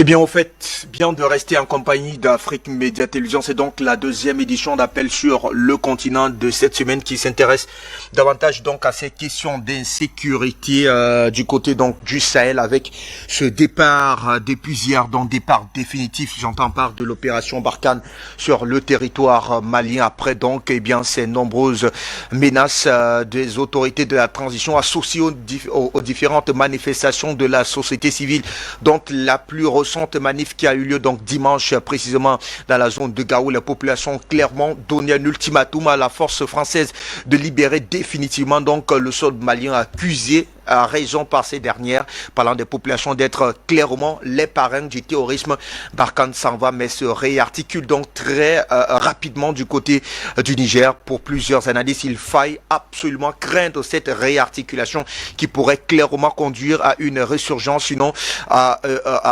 Eh bien, au fait, bien de rester en compagnie d'Afrique Média Télévision. C'est donc la deuxième édition d'Appel sur le continent de cette semaine qui s'intéresse davantage donc à ces questions d'insécurité du côté donc du Sahel avec ce départ depuis hier, donc départ définitif, j'entends par de l'opération Barkhane sur le territoire malien après donc ces nombreuses menaces des autorités de la transition associées aux différentes manifestations de la société civile, dont la plus récente manif qui a eu lieu donc dimanche précisément dans la zone de Gao. La population ont clairement donné un ultimatum à la force française de libérer définitivement donc le sol malien accusé à raison par ces dernières, parlant des populations d'être clairement les parrains du terrorisme. Barkhane s'en va mais se réarticule donc très rapidement du côté du Niger. Pour plusieurs analystes, il faille absolument craindre cette réarticulation qui pourrait clairement conduire à une résurgence, sinon à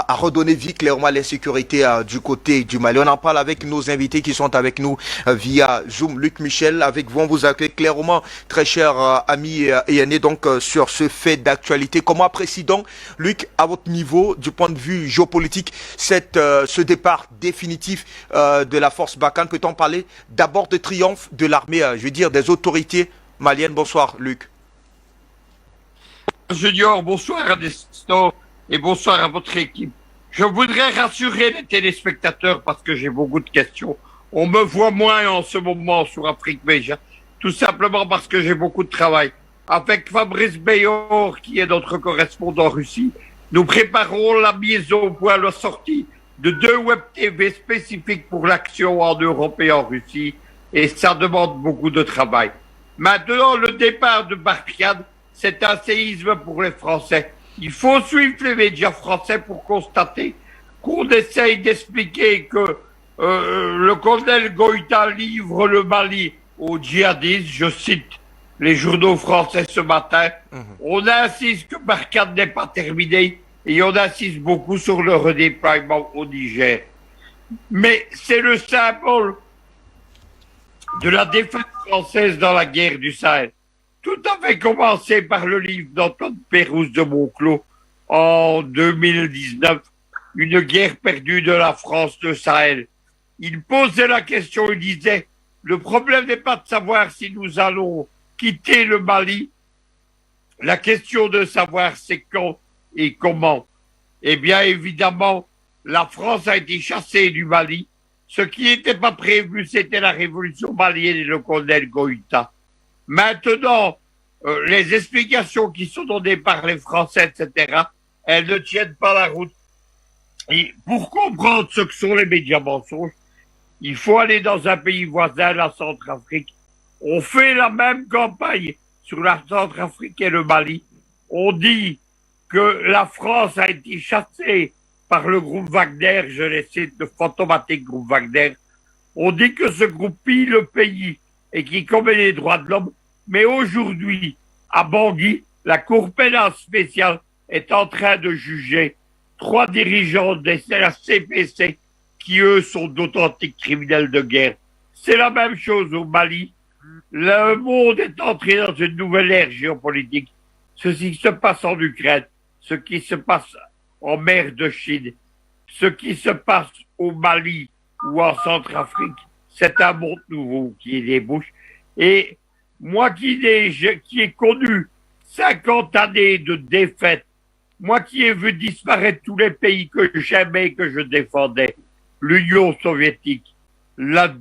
redonner vie clairement à l'insécurité du côté du Mali. On en parle avec nos invités qui sont avec nous via Zoom. Luc Michel, avec vous, on vous accueille clairement, très cher ami et aîné, donc sur ce fait d'actualité. Comment apprécie donc, Luc, à votre niveau, du point de vue géopolitique, ce départ définitif de la force Barkhane? Peut-on parler d'abord de triomphe de l'armée, je veux dire, des autorités maliennes? Bonsoir, Luc. Junior, bonsoir à Nestor et bonsoir à votre équipe. Je voudrais rassurer les téléspectateurs parce que j'ai beaucoup de questions. On me voit moins en ce moment sur Afrique Média, tout simplement parce que j'ai beaucoup de travail. Avec Fabrice Bayor, qui est notre correspondant en Russie, nous préparons la mise au point, la sortie de 2 web TV spécifiques pour l'action en Europe et en Russie, et ça demande beaucoup de travail. Maintenant, le départ de Barkhane, c'est un séisme pour les Français. Il faut suivre les médias français pour constater qu'on essaye d'expliquer que le colonel Goïta livre le Mali aux djihadistes, je cite les journaux français ce matin. On insiste que Barkhane n'est pas terminé et on insiste beaucoup sur le redéploiement au Niger. Mais c'est le symbole de la défaite française dans la guerre du Sahel. Tout avait commencé par le livre d'Antoine Pérouse de Monclos en 2019, Une guerre perdue de la France de Sahel. Il posait la question, il disait, le problème n'est pas de savoir si nous allons quitter le Mali, la question de savoir c'est quand et comment. Eh bien, évidemment, la France a été chassée du Mali. Ce qui n'était pas prévu, c'était la révolution malienne et le colonel Goïta. Maintenant, les explications qui sont données par les Français, etc., elles ne tiennent pas la route. Et pour comprendre ce que sont les médias mensonges, il faut aller dans un pays voisin, la Centrafrique. On fait la même campagne sur la Centrafrique et le Mali. On dit que la France a été chassée par le groupe Wagner, je les cite, le fantomatique groupe Wagner. On dit que ce groupe pille le pays et qui commet les droits de l'homme. Mais aujourd'hui, à Bangui, la Cour pénale spéciale est en train de juger 3 dirigeants de la CPC qui, eux, sont d'authentiques criminels de guerre. C'est la même chose au Mali. Le monde est entré dans une nouvelle ère géopolitique. Ce qui se passe en Ukraine, ce qui se passe en mer de Chine, ce qui se passe au Mali ou en Centrafrique, c'est un monde nouveau qui débouche. Et moi qui ai connu 50 années de défaite, moi qui ai vu disparaître tous les pays que j'aimais, que je défendais, l'Union soviétique, la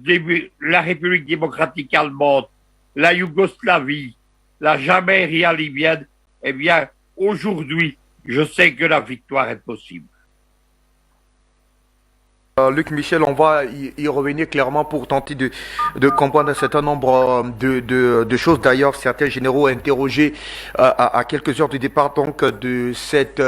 République démocratique allemande, la Yougoslavie, la Jamairia libyenne, eh bien, aujourd'hui, je sais que la victoire est possible. Luc Michel, on va y revenir clairement pour tenter de comprendre un certain nombre de choses. D'ailleurs, certains généraux interrogés à quelques heures du départ donc de cette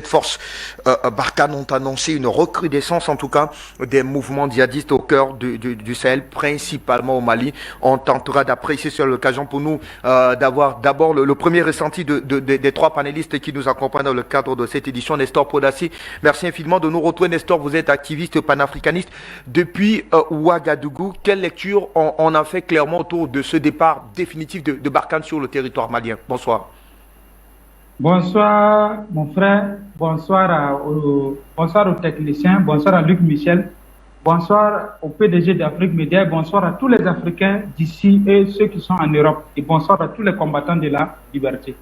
force Barkhane ont annoncé une recrudescence en tout cas des mouvements djihadistes au cœur du Sahel, principalement au Mali. On tentera d'apprécier sur l'occasion pour nous d'avoir d'abord le premier ressenti des 3 panélistes qui nous accompagnent dans le cadre de cette édition. Nestor Podassi, merci infiniment de nous retrouver. Nestor, vous êtes activiste panafricaniste depuis Ouagadougou. Quelle lecture on a fait clairement autour de ce départ définitif de Barkhane sur le territoire malien? Bonsoir. Bonsoir, mon frère. Bonsoir aux techniciens. Bonsoir à Luc Michel. Bonsoir au PDG d'Afrique Média. Bonsoir à tous les Africains d'ici et ceux qui sont en Europe. Et bonsoir à tous les combattants de la liberté.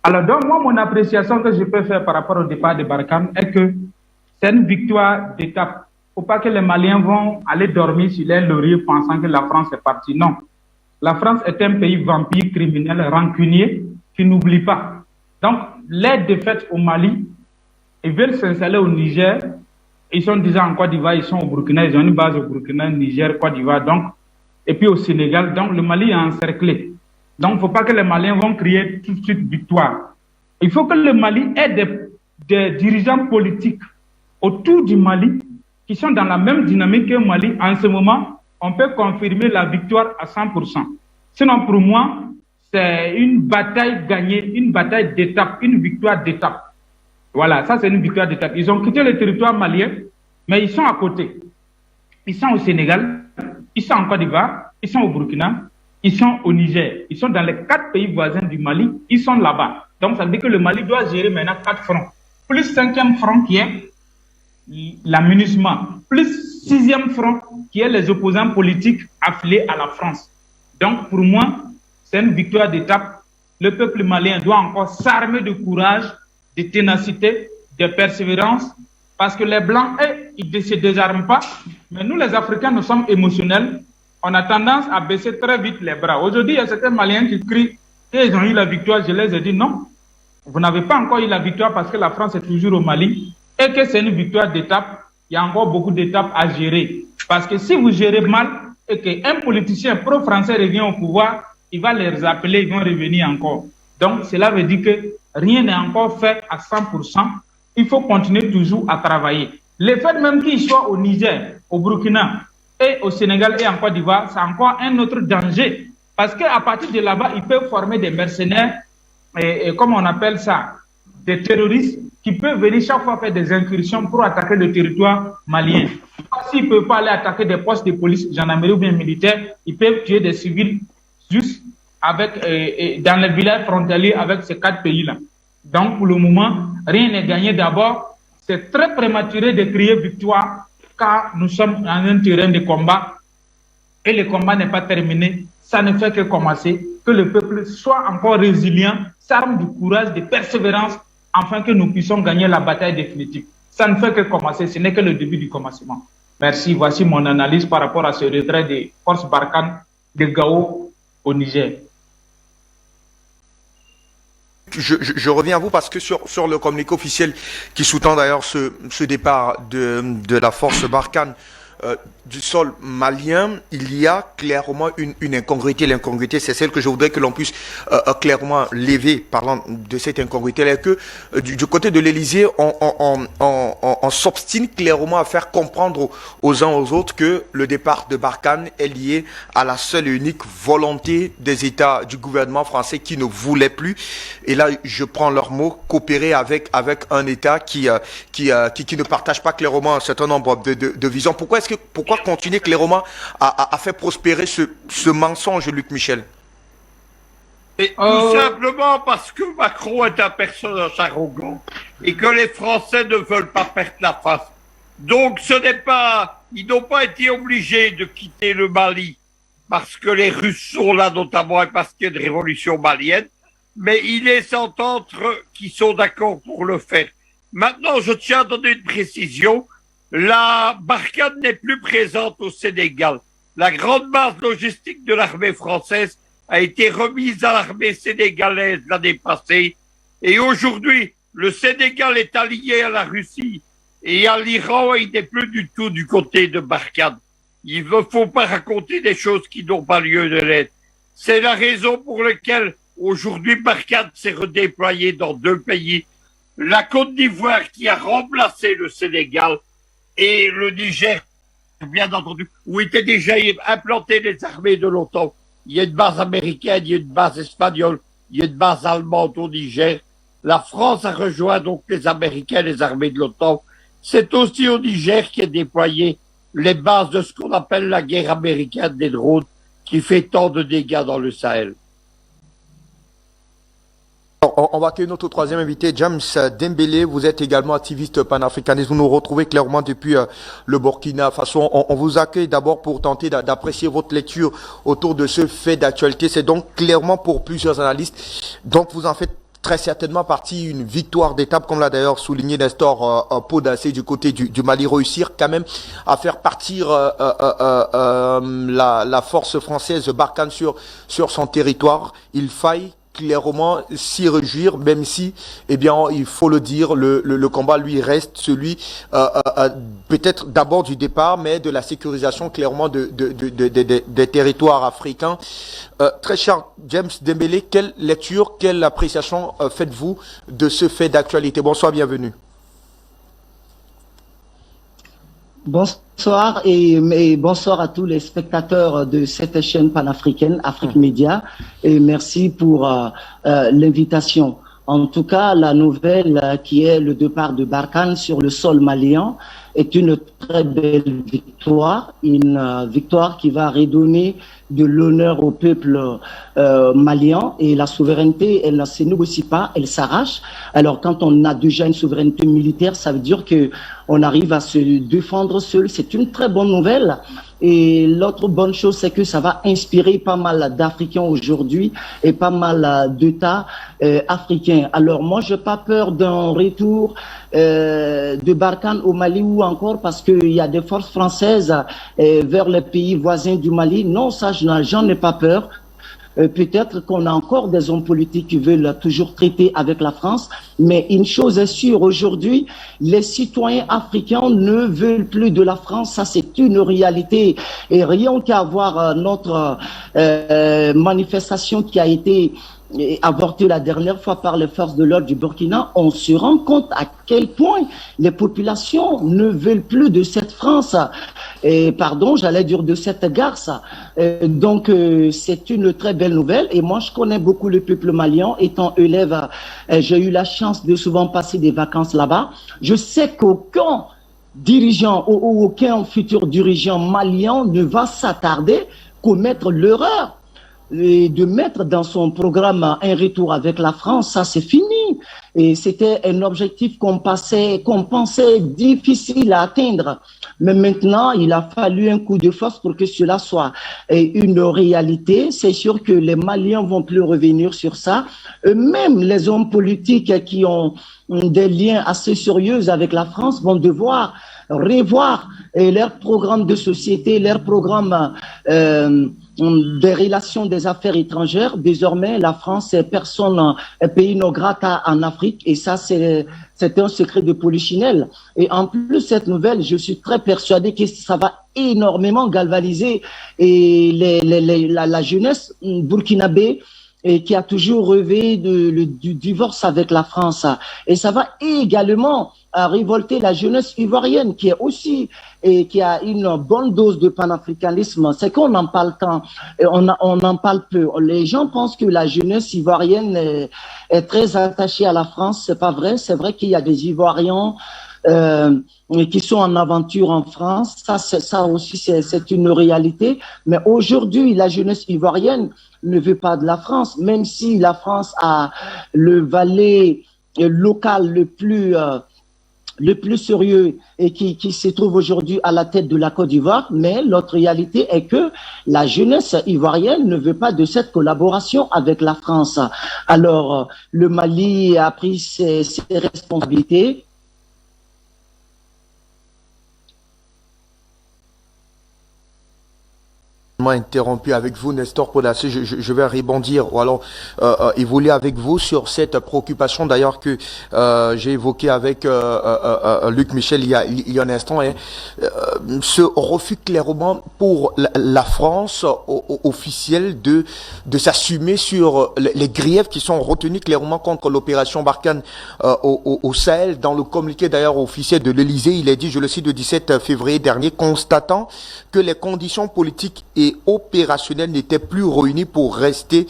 Alors, donc, moi, mon appréciation que je peux faire par rapport au départ de Barkhane est que c'est une victoire d'étape. Il ne faut pas que les Maliens vont aller dormir sur les lauriers pensant que la France est partie. Non. La France est un pays vampire, criminel, rancunier, qui n'oublie pas. Donc, les défaites au Mali, ils veulent s'installer au Niger. Ils sont déjà en Côte d'Ivoire, ils sont au Burkina, ils ont une base au Burkina, Niger, Côte d'Ivoire, donc, et puis au Sénégal. Donc, le Mali est encerclé. Donc, il ne faut pas que les Maliens vont crier tout de suite victoire. Il faut que le Mali ait des dirigeants politiques autour du Mali qui sont dans la même dynamique que le Mali. En ce moment, on peut confirmer la victoire à 100%. Sinon, pour moi, c'est une bataille gagnée, une bataille d'étape, une victoire d'étape. Voilà, ça c'est une victoire d'étape. Ils ont quitté le territoire malien, mais ils sont à côté. Ils sont au Sénégal, ils sont en Côte d'Ivoire, ils sont au Burkina, ils sont au Niger. Ils sont dans les 4 pays voisins du Mali, ils sont là-bas. Donc ça veut dire que le Mali doit gérer maintenant 4 fronts. Plus 5e front qui est l'amunissement, plus 6e front qui est les opposants politiques affiliés à la France. Donc pour moi, c'est une victoire d'étape. Le peuple malien doit encore s'armer de courage, de ténacité, de persévérance, parce que les Blancs, ils ne se désarment pas, mais nous les Africains, nous sommes émotionnels, on a tendance à baisser très vite les bras. Aujourd'hui, il y a certains Maliens qui crient qu'ils ont eu la victoire, je les ai dit non, vous n'avez pas encore eu la victoire parce que la France est toujours au Mali, et que c'est une victoire d'étape, il y a encore beaucoup d'étapes à gérer. Parce que si vous gérez mal, et qu'un politicien pro-français revient au pouvoir, il va les appeler, ils vont revenir encore. Donc, cela veut dire que rien n'est encore fait à 100%. Il faut continuer toujours à travailler. Le fait même qu'ils soient au Niger, au Burkina et au Sénégal et en Côte d'Ivoire, c'est encore un autre danger. Parce qu'à partir de là-bas, ils peuvent former des mercenaires, et comme on appelle ça, des terroristes qui peuvent venir chaque fois faire des incursions pour attaquer le territoire malien. S'ils ne peuvent pas aller attaquer des postes de police, gendarmerie ou bien militaires, ils peuvent tuer des civils juste avec, dans les villages frontaliers avec ces 4 pays-là. Donc, pour le moment, rien n'est gagné. D'abord, c'est très prématuré de crier victoire car nous sommes dans un terrain de combat et le combat n'est pas terminé. Ça ne fait que commencer. Que le peuple soit encore résilient, s'arme du courage, de persévérance, afin que nous puissions gagner la bataille définitive. Ça ne fait que commencer, ce n'est que le début du commencement. Merci, voici mon analyse par rapport à ce retrait des forces Barkhane de Gao au Niger. Je reviens à vous parce que sur le communiqué officiel qui sous-tend d'ailleurs ce départ de la force Barkhane du sol malien, il y a clairement une incongruité. L'incongruité, c'est celle que je voudrais que l'on puisse clairement lever, parlant de cette incongruité, là, que du côté de l'Élysée, on s'obstine clairement à faire comprendre aux uns aux autres que le départ de Barkhane est lié à la seule et unique volonté des États du gouvernement français qui ne voulait plus, et là je prends leurs mots, coopérer avec un État qui ne partage pas clairement un certain nombre de visions. Pourquoi continuer clairement à faire prospérer ce mensonge, Luc Michel? Et tout simplement parce que Macron est un personnage arrogant et que les Français ne veulent pas perdre la face. Donc ils n'ont pas été obligés de quitter le Mali parce que les Russes sont là notamment et parce qu'il y a une révolution malienne, mais il laisse entendre qu'ils sont d'accord pour le faire. Maintenant, je tiens à donner une précision. La Barkhane n'est plus présente au Sénégal. La grande base logistique de l'armée française a été remise à l'armée sénégalaise l'année passée. Et aujourd'hui, le Sénégal est allié à la Russie et à l'Iran, il n'est plus du tout du côté de Barkhane. Il ne faut pas raconter des choses qui n'ont pas lieu de l'être. C'est la raison pour laquelle aujourd'hui Barkhane s'est redéployé dans 2 pays. La Côte d'Ivoire qui a remplacé le Sénégal et le Niger, bien entendu, où étaient déjà implantées les armées de l'OTAN. Il y a une base américaine, il y a une base espagnole, il y a une base allemande au Niger. La France a rejoint donc les Américains, les armées de l'OTAN. C'est aussi au Niger qui est déployé les bases de ce qu'on appelle la guerre américaine des drones, qui fait tant de dégâts dans le Sahel. On va accueillir notre troisième invité, James Dembélé. Vous êtes également activiste panafricaniste. Vous nous retrouvez clairement depuis le Burkina Faso. On vous accueille d'abord pour tenter d'apprécier votre lecture autour de ce fait d'actualité. C'est donc clairement pour plusieurs analystes. Donc vous en faites très certainement partie une victoire d'étape, comme l'a d'ailleurs souligné Nestor Podacé du côté du Mali, réussir quand même à faire partir la force française Barkhane sur son territoire. Il faille clairement s'y réjouir, même si, eh bien, il faut le dire, le combat lui reste celui peut-être d'abord du départ, mais de la sécurisation clairement des territoires africains. Très cher James Dembélé, quelle lecture, quelle appréciation faites-vous de ce fait d'actualité? Bonsoir, bienvenue. Bonsoir et bonsoir à tous les spectateurs de cette chaîne panafricaine, Afrique Média, et merci pour l'invitation. En tout cas, la nouvelle qui est le départ de Barkhane sur le sol malien est une très belle victoire, une victoire qui va redonner de l'honneur au peuple malien, et la souveraineté, elle ne se négocie pas, elle s'arrache. Alors quand on a déjà une souveraineté militaire, ça veut dire que on arrive à se défendre seul. C'est une très bonne nouvelle. Et l'autre bonne chose, c'est que ça va inspirer pas mal d'Africains aujourd'hui et pas mal d'États africains. Alors moi, j'ai pas peur d'un retour de Barkhane au Mali ou encore parce qu'il y a des forces françaises vers les pays voisins du Mali. Non, ça, j'en ai pas peur. Peut-être qu'on a encore des hommes politiques qui veulent toujours traiter avec la France, mais une chose est sûre, aujourd'hui, les citoyens africains ne veulent plus de la France, ça c'est une réalité. Et rien qu'à voir notre manifestation qui a été avorté la dernière fois par les forces de l'ordre du Burkina, on se rend compte à quel point les populations ne veulent plus de cette France, pardon, j'allais dire de cette garce. Donc c'est une très belle nouvelle, et moi je connais beaucoup le peuple malien, étant élève, j'ai eu la chance de souvent passer des vacances là-bas. Je sais qu'aucun dirigeant ou aucun futur dirigeant malien ne va s'attarder commettre l'erreur et de mettre dans son programme un retour avec la France. Ça c'est fini. Et c'était un objectif qu'on pensait difficile à atteindre. Mais maintenant, il a fallu un coup de force pour que cela soit une réalité. C'est sûr que les Maliens vont plus revenir sur ça. Même les hommes politiques qui ont des liens assez sérieux avec la France vont devoir revoir leur programme de société, leur programme des relations des affaires étrangères. Désormais, la France est pays non grata en Afrique, et ça, c'est un secret de polichinelle. Et en plus, cette nouvelle, je suis très persuadé que ça va énormément galvaniser la jeunesse burkinabé, et qui a toujours rêvé du divorce avec la France. Et ça va également révolter la jeunesse ivoirienne, qui est aussi, et qui a une bonne dose de panafricanisme. C'est qu'on en parle tant, et on en parle peu. Les gens pensent que la jeunesse ivoirienne est très attachée à la France. C'est pas vrai. C'est vrai qu'il y a des Ivoiriens qui sont en aventure en France. Ça aussi, c'est une réalité. Mais aujourd'hui, la jeunesse ivoirienne ne veut pas de la France, même si la France a le valet local le plus sérieux et qui se trouve aujourd'hui à la tête de la Côte d'Ivoire. Mais l'autre réalité est que la jeunesse ivoirienne ne veut pas de cette collaboration avec la France. Alors, le Mali a pris ses responsabilités. Interrompu avec vous, Nestor Podacé, je vais rebondir ou alors évoluer avec vous sur cette préoccupation d'ailleurs que j'ai évoquée avec Luc Michel il y a un instant, hein, ce refus clairement pour la France officielle de s'assumer sur les griefs qui sont retenus clairement contre l'opération Barkhane au Sahel. Dans le communiqué d'ailleurs officiel de l'Élysée, il est dit, je le cite, le 17 février dernier, constatant que les conditions politiques et opérationnelles n'étaient plus réunies pour rester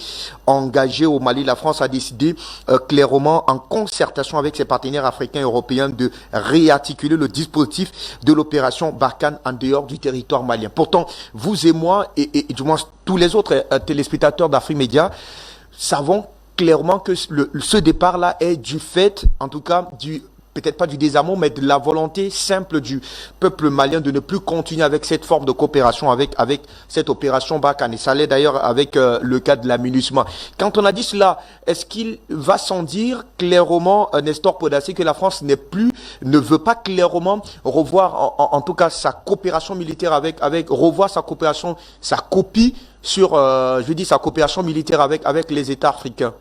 engagé au Mali, la France a décidé clairement, en concertation avec ses partenaires africains et européens, de réarticuler le dispositif de l'opération Barkhane en dehors du territoire malien. Pourtant, vous et moi, et du moins tous les autres téléspectateurs d'Afrique Média, savons clairement que ce départ-là est du fait, en tout cas, peut-être pas du désamour, mais de la volonté simple du peuple malien de ne plus continuer avec cette forme de coopération, avec cette opération Barkhane. Et ça l'est d'ailleurs avec le cas de l'aménagement. Quand on a dit cela, est-ce qu'il va sans dire clairement, Nestor Podassi, que la France ne veut pas clairement revoir, en tout cas, sa coopération militaire revoir sa coopération, sa copie sur, sa coopération militaire avec les États africains?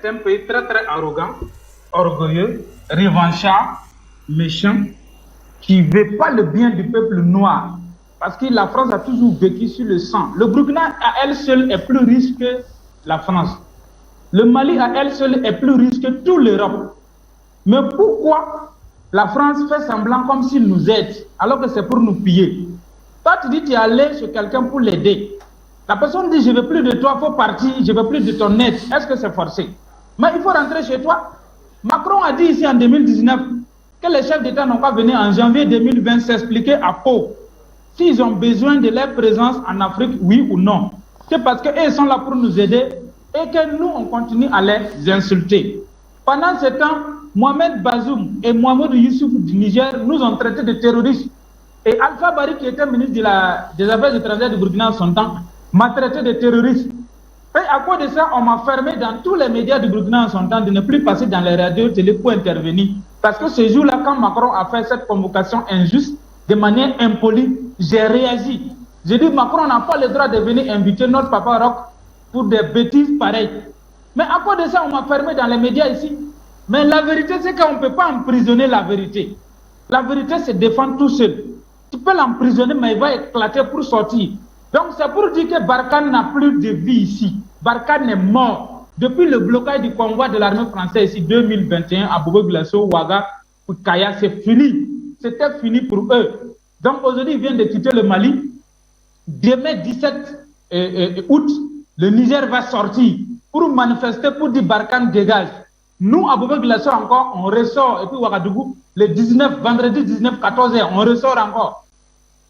C'est un pays très très arrogant, orgueilleux, revanchard, méchant, qui ne veut pas le bien du peuple noir. Parce que la France a toujours vécu sur le sang. Le Burkina à elle seule est plus riche que la France. Le Mali à elle seule est plus riche que toute l'Europe. Mais pourquoi la France fait semblant comme s'il nous aide, alors que c'est pour nous piller? Toi tu dis que tu es allé chez quelqu'un pour l'aider. La personne dit, je ne veux plus de toi, il faut partir, je ne veux plus de ton aide. Est-ce que c'est forcé? Mais il faut rentrer chez toi. Macron a dit ici en 2019 que les chefs d'État n'ont pas venu en janvier 2020 s'expliquer à Pau s'ils ont besoin de leur présence en Afrique, oui ou non. C'est parce qu'eux sont là pour nous aider et que nous, on continue à les insulter. Pendant ce temps, Mohamed Bazoum et Mohamed Youssouf du Niger nous ont traités de terroristes. Et Alpha Bari, qui était ministre des Affaires étrangères du Burkina en son temps, m'a traité de terroriste. Et à cause de ça, on m'a fermé dans tous les médias du Burkina en son temps de ne plus passer dans les radios télé pour intervenir. Parce que ce jour-là, quand Macron a fait cette convocation injuste, de manière impolie, j'ai réagi. J'ai dit, Macron n'a pas le droit de venir inviter notre papa Roch pour des bêtises pareilles. Mais à cause de ça, on m'a fermé dans les médias ici. Mais la vérité, c'est qu'on ne peut pas emprisonner la vérité. La vérité se défend tout seul. Tu peux l'emprisonner, mais il va éclater pour sortir. Donc c'est pour dire que Barkhane n'a plus de vie ici. Barkhane est mort. Depuis le blocage du convoi de l'armée française ici 2021 à Bobo-Glasso, Ouaga, Kaya, c'est fini. C'était fini pour eux. Donc aujourd'hui, ils viennent de quitter le Mali. Demain 17 août, le Niger va sortir pour manifester, pour dire Barkhane dégage. Nous, à Bobo-Glasso encore, on ressort. Et puis Ouagadougou, le 19, vendredi 19, 14h, on ressort encore.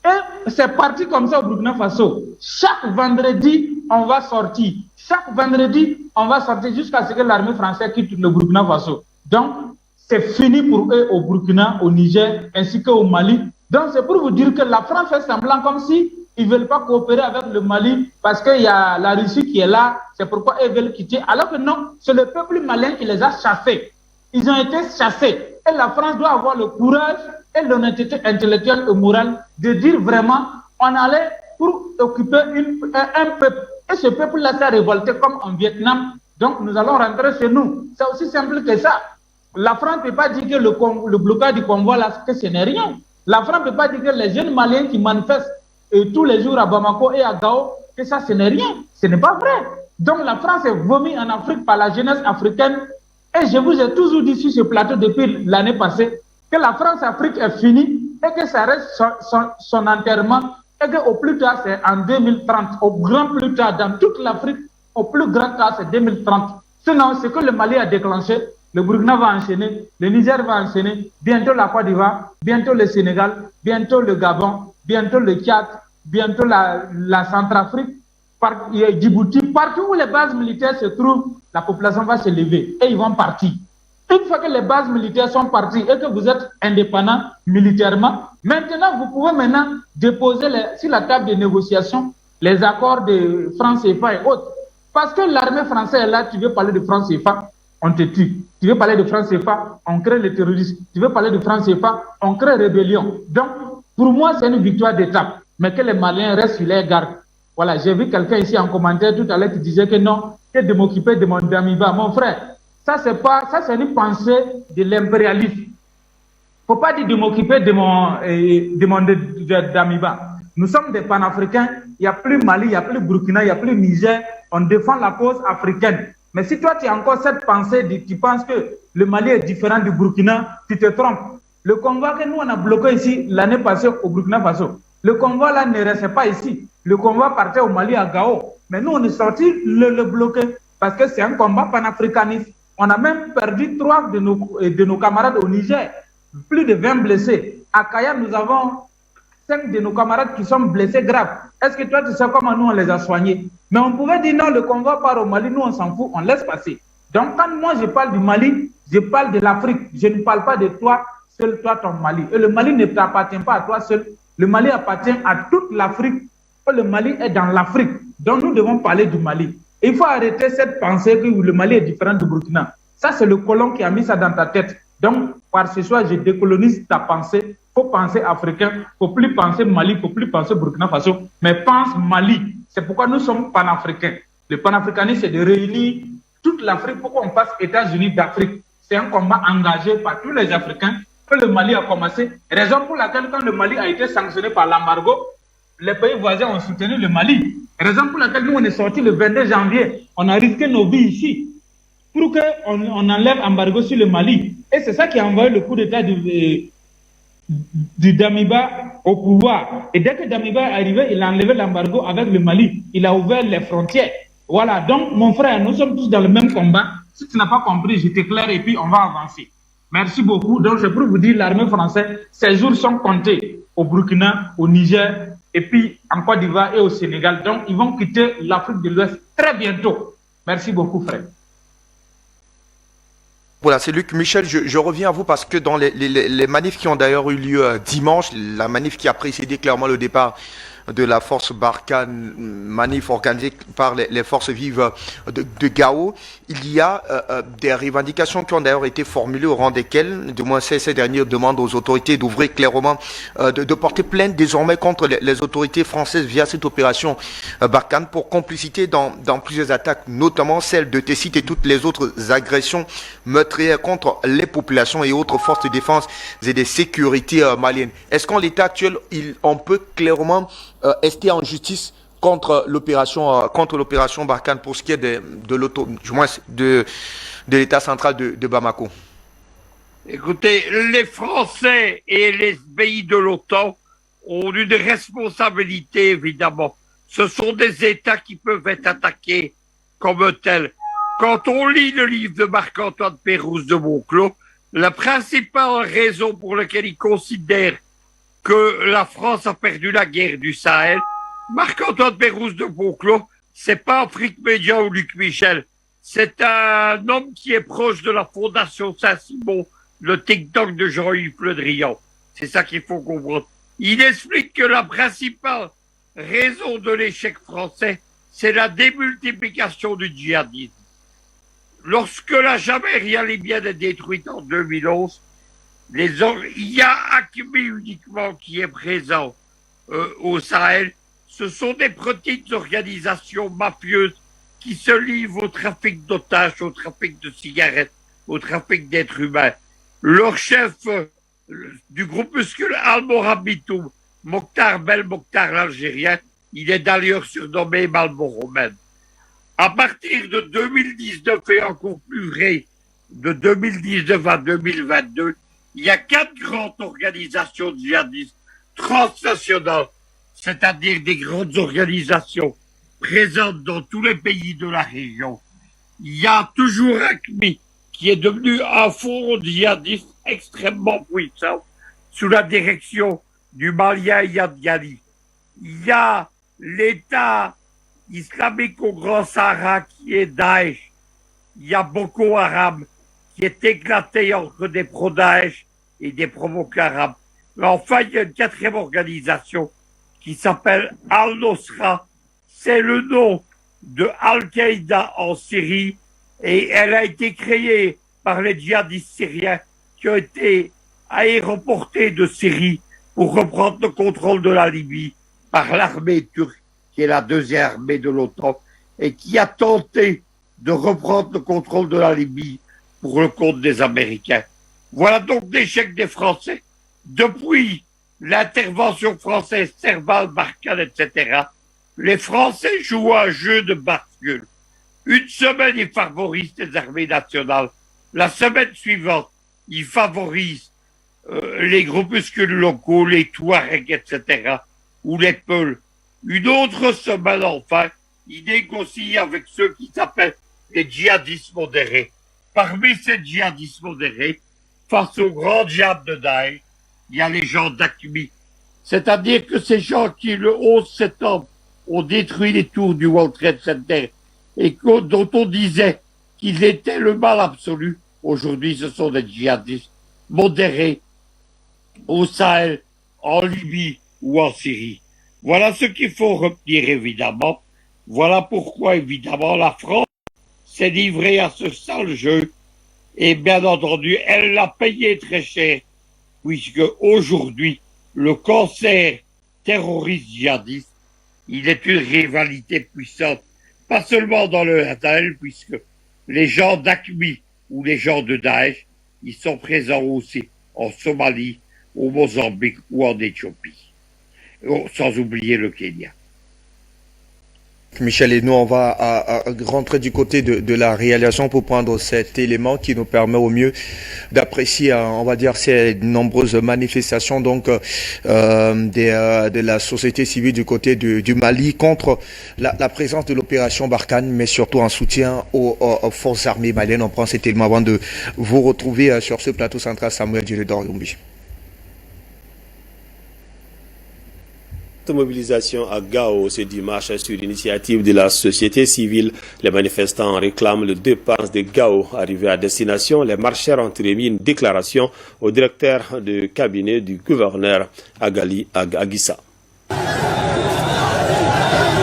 Et c'est parti comme ça au Burkina Faso. Chaque vendredi, on va sortir. Chaque vendredi, on va sortir jusqu'à ce que l'armée française quitte le Burkina Faso. Donc, c'est fini pour eux au Burkina, au Niger, ainsi qu'au Mali. Donc, c'est pour vous dire que la France fait semblant comme si ils ne veulent pas coopérer avec le Mali parce qu'il y a la Russie qui est là. C'est pourquoi ils veulent quitter. Alors que non, c'est le peuple malien qui les a chassés. Ils ont été chassés. Et la France doit avoir le courage et l'honnêteté intellectuelle et morale de dire vraiment, on allait pour occuper un peuple. Et ce peuple-là s'est révolté comme en Vietnam. Donc nous allons rentrer chez nous. C'est aussi simple que ça. La France ne peut pas dire que le blocage du convoi, là, que ce n'est rien. La France ne peut pas dire que les jeunes Maliens qui manifestent tous les jours à Bamako et à Gao, que ça, ce n'est rien. Ce n'est pas vrai. Donc la France est vomie en Afrique par la jeunesse africaine. Et je vous ai toujours dit sur ce plateau depuis l'année passée que la France-Afrique est finie et que ça reste son enterrement et qu'au plus tard, c'est en 2030. Au grand plus tard, dans toute l'Afrique, au plus grand tard, c'est 2030. Sinon, ce que le Mali a déclenché, le Burkina va enchaîner, le Niger va enchaîner, bientôt la Côte d'Ivoire, bientôt le Sénégal, bientôt le Gabon, bientôt le Tchad, bientôt la Centrafrique, Djibouti, partout où les bases militaires se trouvent, la population va se lever et ils vont partir. Une fois que les bases militaires sont parties et que vous êtes indépendant militairement, maintenant vous pouvez déposer sur la table de négociation les accords de France CFA et autres. Parce que l'armée française est là, tu veux parler de France CFA, on te tue. Tu veux parler de France CFA, on crée le terrorisme. Tu veux parler de France CFA, on crée rébellion. Donc, pour moi, c'est une victoire d'étape. Mais que les Maliens restent sur les gardes. Voilà, j'ai vu quelqu'un ici en commentaire tout à l'heure qui disait que non, que de m'occuper de mon Damiba. Mon frère, ça c'est une pensée de l'impérialisme. Faut pas dire de m'occuper de mon Damiba. Nous sommes des panafricains, il n'y a plus Mali, il n'y a plus Burkina, il n'y a plus Niger, on défend la cause africaine. Mais si toi tu as encore cette pensée, tu penses que le Mali est différent du Burkina, tu te trompes. Le convoi que nous on a bloqué ici l'année passée au Burkina Faso, le convoi là ne restait pas ici. Le convoi partait au Mali à Gao. Mais nous on est sorti le bloquer parce que c'est un combat panafricaniste. On a même perdu 3 de nos camarades au Niger, plus de 20 blessés. À Kaya, nous avons 5 de nos camarades qui sont blessés graves. Est-ce que toi, tu sais comment nous, on les a soignés? Mais on pouvait dire non, le convoi part au Mali, nous, on s'en fout, on laisse passer. Donc, quand moi, je parle du Mali, je parle de l'Afrique. Je ne parle pas de toi, seul toi, ton Mali. Et le Mali ne t'appartient pas à toi seul. Le Mali appartient à toute l'Afrique. Le Mali est dans l'Afrique. Donc, nous devons parler du Mali. Et il faut arrêter cette pensée que le Mali est différent du Burkina. Ça, c'est le colon qui a mis ça dans ta tête. Donc, par ce soir, je décolonise ta pensée. Il faut penser africain. Il ne faut plus penser Mali, il ne faut plus penser Burkina Faso. Mais pense Mali. C'est pourquoi nous sommes panafricains. Le panafricanisme, c'est de réunir toute l'Afrique pour qu'on fasse États-Unis d'Afrique. C'est un combat engagé par tous les Africains que le Mali a commencé. Raison pour laquelle, quand le Mali a été sanctionné par l'embargo, les pays voisins ont soutenu le Mali. Raison pour laquelle nous, on est sortis le 22 janvier. On a risqué nos vies ici pour qu'on enlève l'embargo sur le Mali. Et c'est ça qui a envoyé le coup d'État du Damiba au pouvoir. Et dès que Damiba est arrivé, il a enlevé l'embargo avec le Mali. Il a ouvert les frontières. Voilà, donc mon frère, nous sommes tous dans le même combat. Si tu n'as pas compris, je t'éclaire et puis on va avancer. Merci beaucoup. Donc je peux vous dire, l'armée française, ses jours sont comptés au Burkina, au Niger, et puis en Côte d'Ivoire et au Sénégal. Donc ils vont quitter l'Afrique de l'Ouest très bientôt. Merci beaucoup, frère. Voilà, c'est Luc Michel, je reviens à vous parce que dans les manifs qui ont d'ailleurs eu lieu dimanche, la manif qui a précédé clairement le départ de la force Barkhane, manif organisée par les forces vives de Gao, il y a des revendications qui ont d'ailleurs été formulées au rang desquelles, du moins ces dernières demandent aux autorités d'ouvrir clairement, de porter plainte désormais contre les autorités françaises via cette opération Barkhane pour complicité dans plusieurs attaques, notamment celle de Tessit et toutes les autres agressions meurtrières contre les populations et autres forces de défense et de sécurité maliennes. Est-ce qu'en l'état actuel, on peut clairement rester en justice contre l'opération Barkhane pour ce qui est de l'État central de Bamako? Écoutez, les Français et les pays de l'OTAN ont une responsabilité, évidemment. Ce sont des États qui peuvent être attaqués comme tels. Quand on lit le livre de Marc-Antoine Pérouse de Monclos, la principale raison pour laquelle il considère que la France a perdu la guerre du Sahel, Marc-Antoine Pérouse de Monclos, c'est pas Afrique Média ou Luc Michel, c'est un homme qui est proche de la Fondation Saint-Simon, le TikTok de Jean-Yves Le Drian. C'est ça qu'il faut comprendre. Il explique que la principale raison de l'échec français, c'est la démultiplication du djihadisme. Lorsque la Jamaïria libyenne est détruite en 2011, il y a AQMI uniquement qui est présent au Sahel. Ce sont des petites organisations mafieuses qui se livrent au trafic d'otages, au trafic de cigarettes, au trafic d'êtres humains. Leur chef du groupuscule Al-Morabitoum, Mokhtar Mokhtar l'Algérien, il est d'ailleurs surnommé Malboromen. À partir de 2019 et encore plus vrai, de 2019 à 2022, il y a 4 grandes organisations djihadistes transnationales, c'est-à-dire des grandes organisations présentes dans tous les pays de la région. Il y a toujours AQMI, qui est devenu un fonds djihadiste extrêmement puissant, sous la direction du Malien Yad Ghali. Il y a l'État islamique au Grand Sahara qui est Daesh. Il y a Boko Haram qui est éclaté entre des pro-Daesh et des pro-Boko Haram. Mais enfin, il y a une 4e organisation qui s'appelle Al-Nosra. C'est le nom de Al-Qaïda en Syrie et elle a été créée par les djihadistes syriens qui ont été aéroportés de Syrie pour reprendre le contrôle de la Libye par l'armée turque, qui est la 2e armée de l'OTAN, et qui a tenté de reprendre le contrôle de la Libye pour le compte des Américains. Voilà donc l'échec des Français. Depuis l'intervention française, Serval, Barkhane, etc., les Français jouent un jeu de bascule. Une semaine, ils favorisent les armées nationales. La semaine suivante, ils favorisent les groupuscules locaux, les Touaregs, etc., ou les Peuls. Une autre semaine, enfin, ils négocient avec ceux qui s'appellent les djihadistes modérés. Parmi ces djihadistes modérés, face au grand diable de Daesh, il y a les gens d'AQMI. C'est-à-dire que ces gens qui, le 11 septembre, ont détruit les tours du World Trade Center et dont on disait qu'ils étaient le mal absolu, aujourd'hui ce sont des djihadistes modérés au Sahel, en Libye ou en Syrie. Voilà ce qu'il faut retenir évidemment. Voilà pourquoi évidemment la France s'est livrée à ce sale jeu et bien entendu elle l'a payé très cher puisque aujourd'hui le cancer terroriste djihadiste, il est une rivalité puissante, pas seulement dans le Sahel puisque les gens d'Aqmi ou les gens de Daesh, ils sont présents aussi en Somalie, au Mozambique ou en Éthiopie, sans oublier le Kenya. Michel, et nous, on va rentrer du côté de la réalisation pour prendre cet élément qui nous permet au mieux d'apprécier, on va dire, ces nombreuses manifestations donc de la société civile du côté du Mali contre la présence de l'opération Barkhane, mais surtout en soutien aux forces armées maliennes. On prend cet élément avant de vous retrouver sur ce plateau central Samuel Djeledor Youmbi. Mobilisation à Gao ce dimanche sur l'initiative de la société civile. Les manifestants réclament le départ de Gao. Arrivés à destination, les marcheurs ont remis une déclaration au directeur de cabinet du gouverneur Agali Aguissa.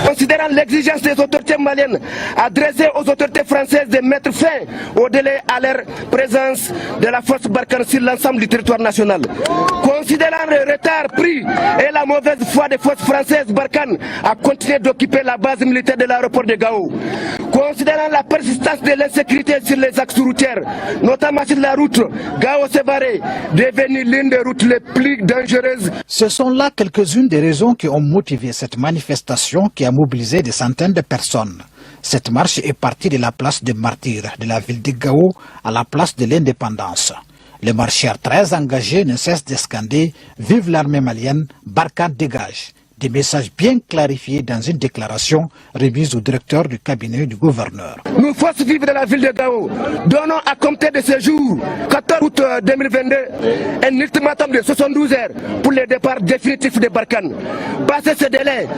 Considérant l'exigence des autorités maliennes adressée aux autorités françaises de mettre fin au délai à leur présence de la force Barkhane sur l'ensemble du territoire national. Considérant le retard pris et la mauvaise foi des forces françaises, Barkhane a continué d'occuper la base militaire de l'aéroport de Gao. Considérant la persistance de l'insécurité sur les axes routiers, notamment sur la route Gao-Sévaré, devenue l'une des routes les plus dangereuses. Ce sont là quelques-unes des raisons qui ont motivé cette manifestation qui a mobilisé des centaines de personnes. Cette marche est partie de la place des Martyrs de la ville de Gao à la place de l'Indépendance. Les marcheurs très engagés ne cessent de scander « Vive l'armée malienne, Barkhane dégage !» Des messages bien clarifiés dans une déclaration remise au directeur du cabinet du gouverneur. Nous, forces vives de la ville de Gao, donnons à compter de ce jour, 14 août 2022, un ultimatum de 72 heures pour le départ définitif de Barkhane. Passé ce délai,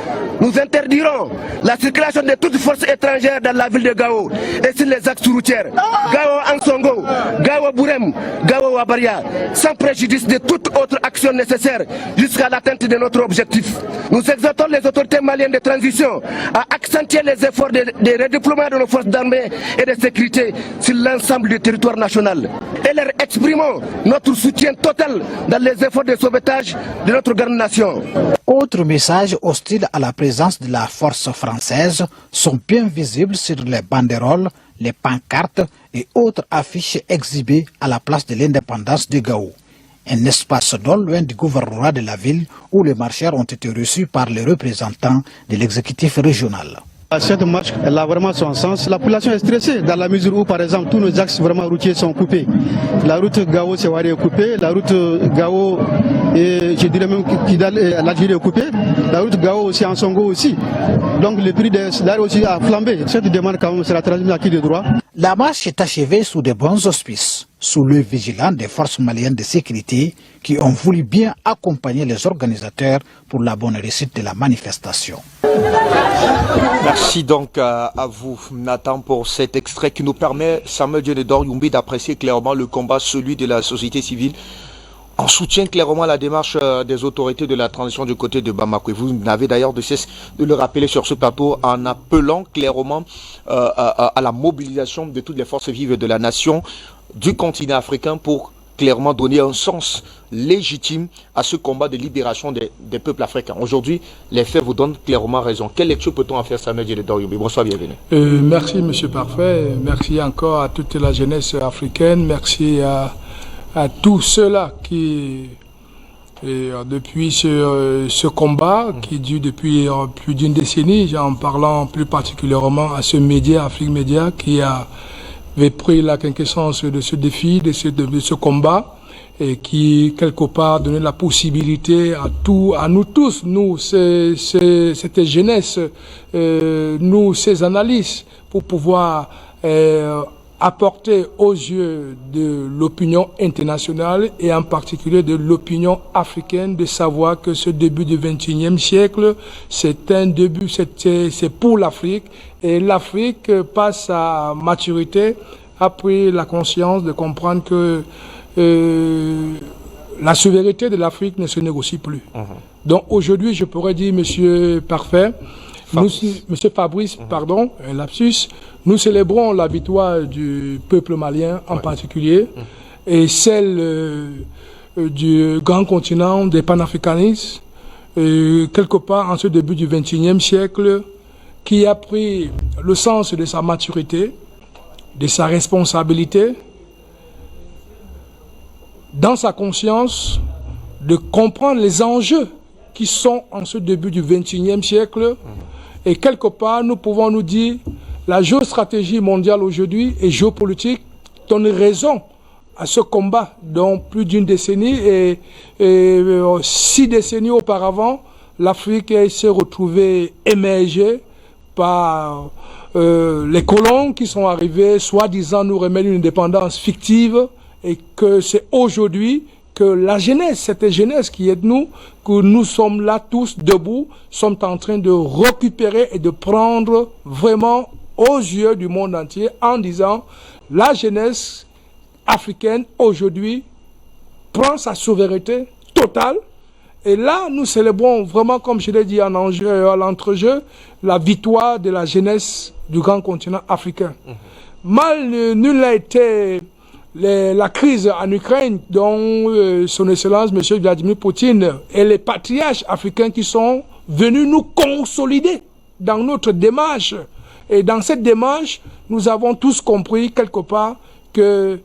nous interdirons la circulation de toutes forces étrangères dans la ville de Gao et sur les axes routiers. Gao Ansongo, Gao Bourem, Gao Abaria, sans préjudice de toute autre action nécessaire jusqu'à l'atteinte de notre objectif. Nous exhortons les autorités maliennes de transition à accentuer les efforts de redéploiement de nos forces d'armée et de sécurité sur l'ensemble du territoire national. Et leur exprimons notre soutien total dans les efforts de sauvetage de notre grande nation. Autres messages hostiles à la présence de la force française sont bien visibles sur les banderoles, les pancartes et autres affiches exhibées à la place de l'Indépendance de Gao. Un espace non loin du gouvernorat de la ville où les marcheurs ont été reçus par les représentants de l'exécutif régional. Cette marche, elle a vraiment son sens. La population est stressée dans la mesure où, par exemple, tous nos axes vraiment routiers sont coupés. La route Gao-Sévaré est coupée, la route Gao, et je dirais même l'Algérie est coupée, la route Gao aussi en Songo aussi. Donc le prix de l'arrêt aussi a flambé. Cette demande quand même sera transmise à qui de droit. La marche est achevée sous de bons auspices, sous l'œil vigilant des forces maliennes de sécurité qui ont voulu bien accompagner les organisateurs pour la bonne réussite de la manifestation. Merci donc à vous, Nathan, pour cet extrait qui nous permet, Samuel Djeledor Youmbi, d'apprécier clairement le combat, celui de la société civile. On soutient clairement la démarche des autorités de la transition du côté de Bamako. Et vous n'avez d'ailleurs de cesse de le rappeler sur ce plateau en appelant clairement à la mobilisation de toutes les forces vives de la nation, du continent africain pour clairement donner un sens légitime à ce combat de libération des peuples africains. Aujourd'hui, les faits vous donnent clairement raison. Quelle lecture peut-on en faire, Samuel Djeledor Youmbi? Bonsoir, bienvenue. Merci, Monsieur Parfait. Merci encore à toute la jeunesse africaine. Merci à tous ceux-là qui, depuis ce combat qui dure depuis plus d'une décennie, en parlant plus particulièrement à ce média, Afrique Média, qui avait pris la quinquessence de ce défi, de ce combat, et qui, quelque part, donnait la possibilité à nous tous, nous, cette jeunesse, nous, ces analystes, pour pouvoir apporter aux yeux de l'opinion internationale et en particulier de l'opinion africaine de savoir que ce début du XXIe siècle, c'est un début, c'est pour l'Afrique, et l'Afrique, par sa maturité, a pris la conscience de comprendre que la souveraineté de l'Afrique ne se négocie plus. Donc aujourd'hui, je pourrais dire, Monsieur Parfait, Monsieur Fabrice, pardon, un lapsus, nous célébrons la victoire du peuple malien en particulier et celle du grand continent des panafricanistes, quelque part en ce début du XXIe siècle, qui a pris le sens de sa maturité, de sa responsabilité, dans sa conscience, de comprendre les enjeux qui sont en ce début du XXIe siècle. Et quelque part, nous pouvons nous dire, la géostratégie mondiale aujourd'hui et géopolitique donne raison à ce combat dont plus d'une décennie et 6 décennies auparavant, l'Afrique s'est retrouvée émergée par les colons qui sont arrivés, soi-disant nous remettre une indépendance fictive, et que c'est aujourd'hui que la jeunesse, cette jeunesse qui est de nous, que nous sommes là tous debout, sommes en train de récupérer et de prendre vraiment aux yeux du monde entier en disant la jeunesse africaine aujourd'hui prend sa souveraineté totale. Et là, nous célébrons vraiment, comme je l'ai dit à l'entrejeu, la victoire de la jeunesse du grand continent africain. Mal nul n'a été la crise en Ukraine dont son excellence M. Vladimir Poutine et les patriarches africains qui sont venus nous consolider dans notre démarche. Et dans cette démarche, nous avons tous compris quelque part que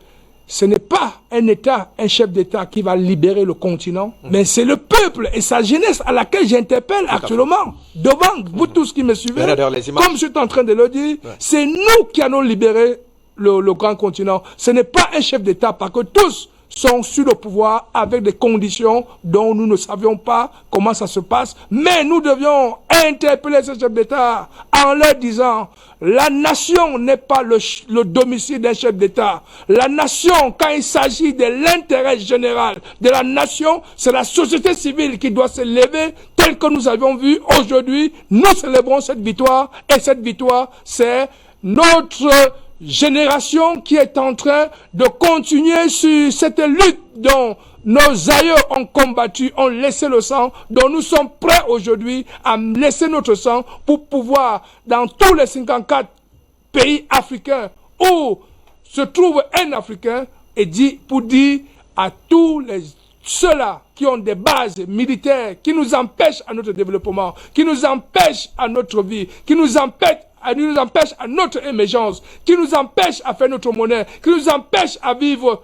ce n'est pas un État, un chef d'État qui va libérer le continent, mais c'est le peuple et sa jeunesse à laquelle j'interpelle actuellement, devant vous tous qui me suivez, comme je suis en train de le dire, c'est nous qui allons libérer le grand continent. Ce n'est pas un chef d'État, parce que tous sont sur le pouvoir avec des conditions dont nous ne savions pas comment ça se passe. Mais nous devions interpeller ces chefs d'État en leur disant la nation n'est pas le domicile d'un chef d'État. La nation, quand il s'agit de l'intérêt général de la nation, c'est la société civile qui doit se lever tel que nous avons vu aujourd'hui. Nous célébrons cette victoire et cette victoire, c'est notre génération qui est en train de continuer sur cette lutte dont nos aïeux ont combattu, ont laissé le sang, dont nous sommes prêts aujourd'hui à laisser notre sang pour pouvoir, dans tous les 54 pays africains où se trouve un Africain, et pour dire à tous ceux-là qui ont des bases militaires qui nous empêchent à notre développement, qui nous empêchent à notre vie, qui nous empêchent à notre émergence, qui nous empêche à faire notre monnaie, qui nous empêche à vivre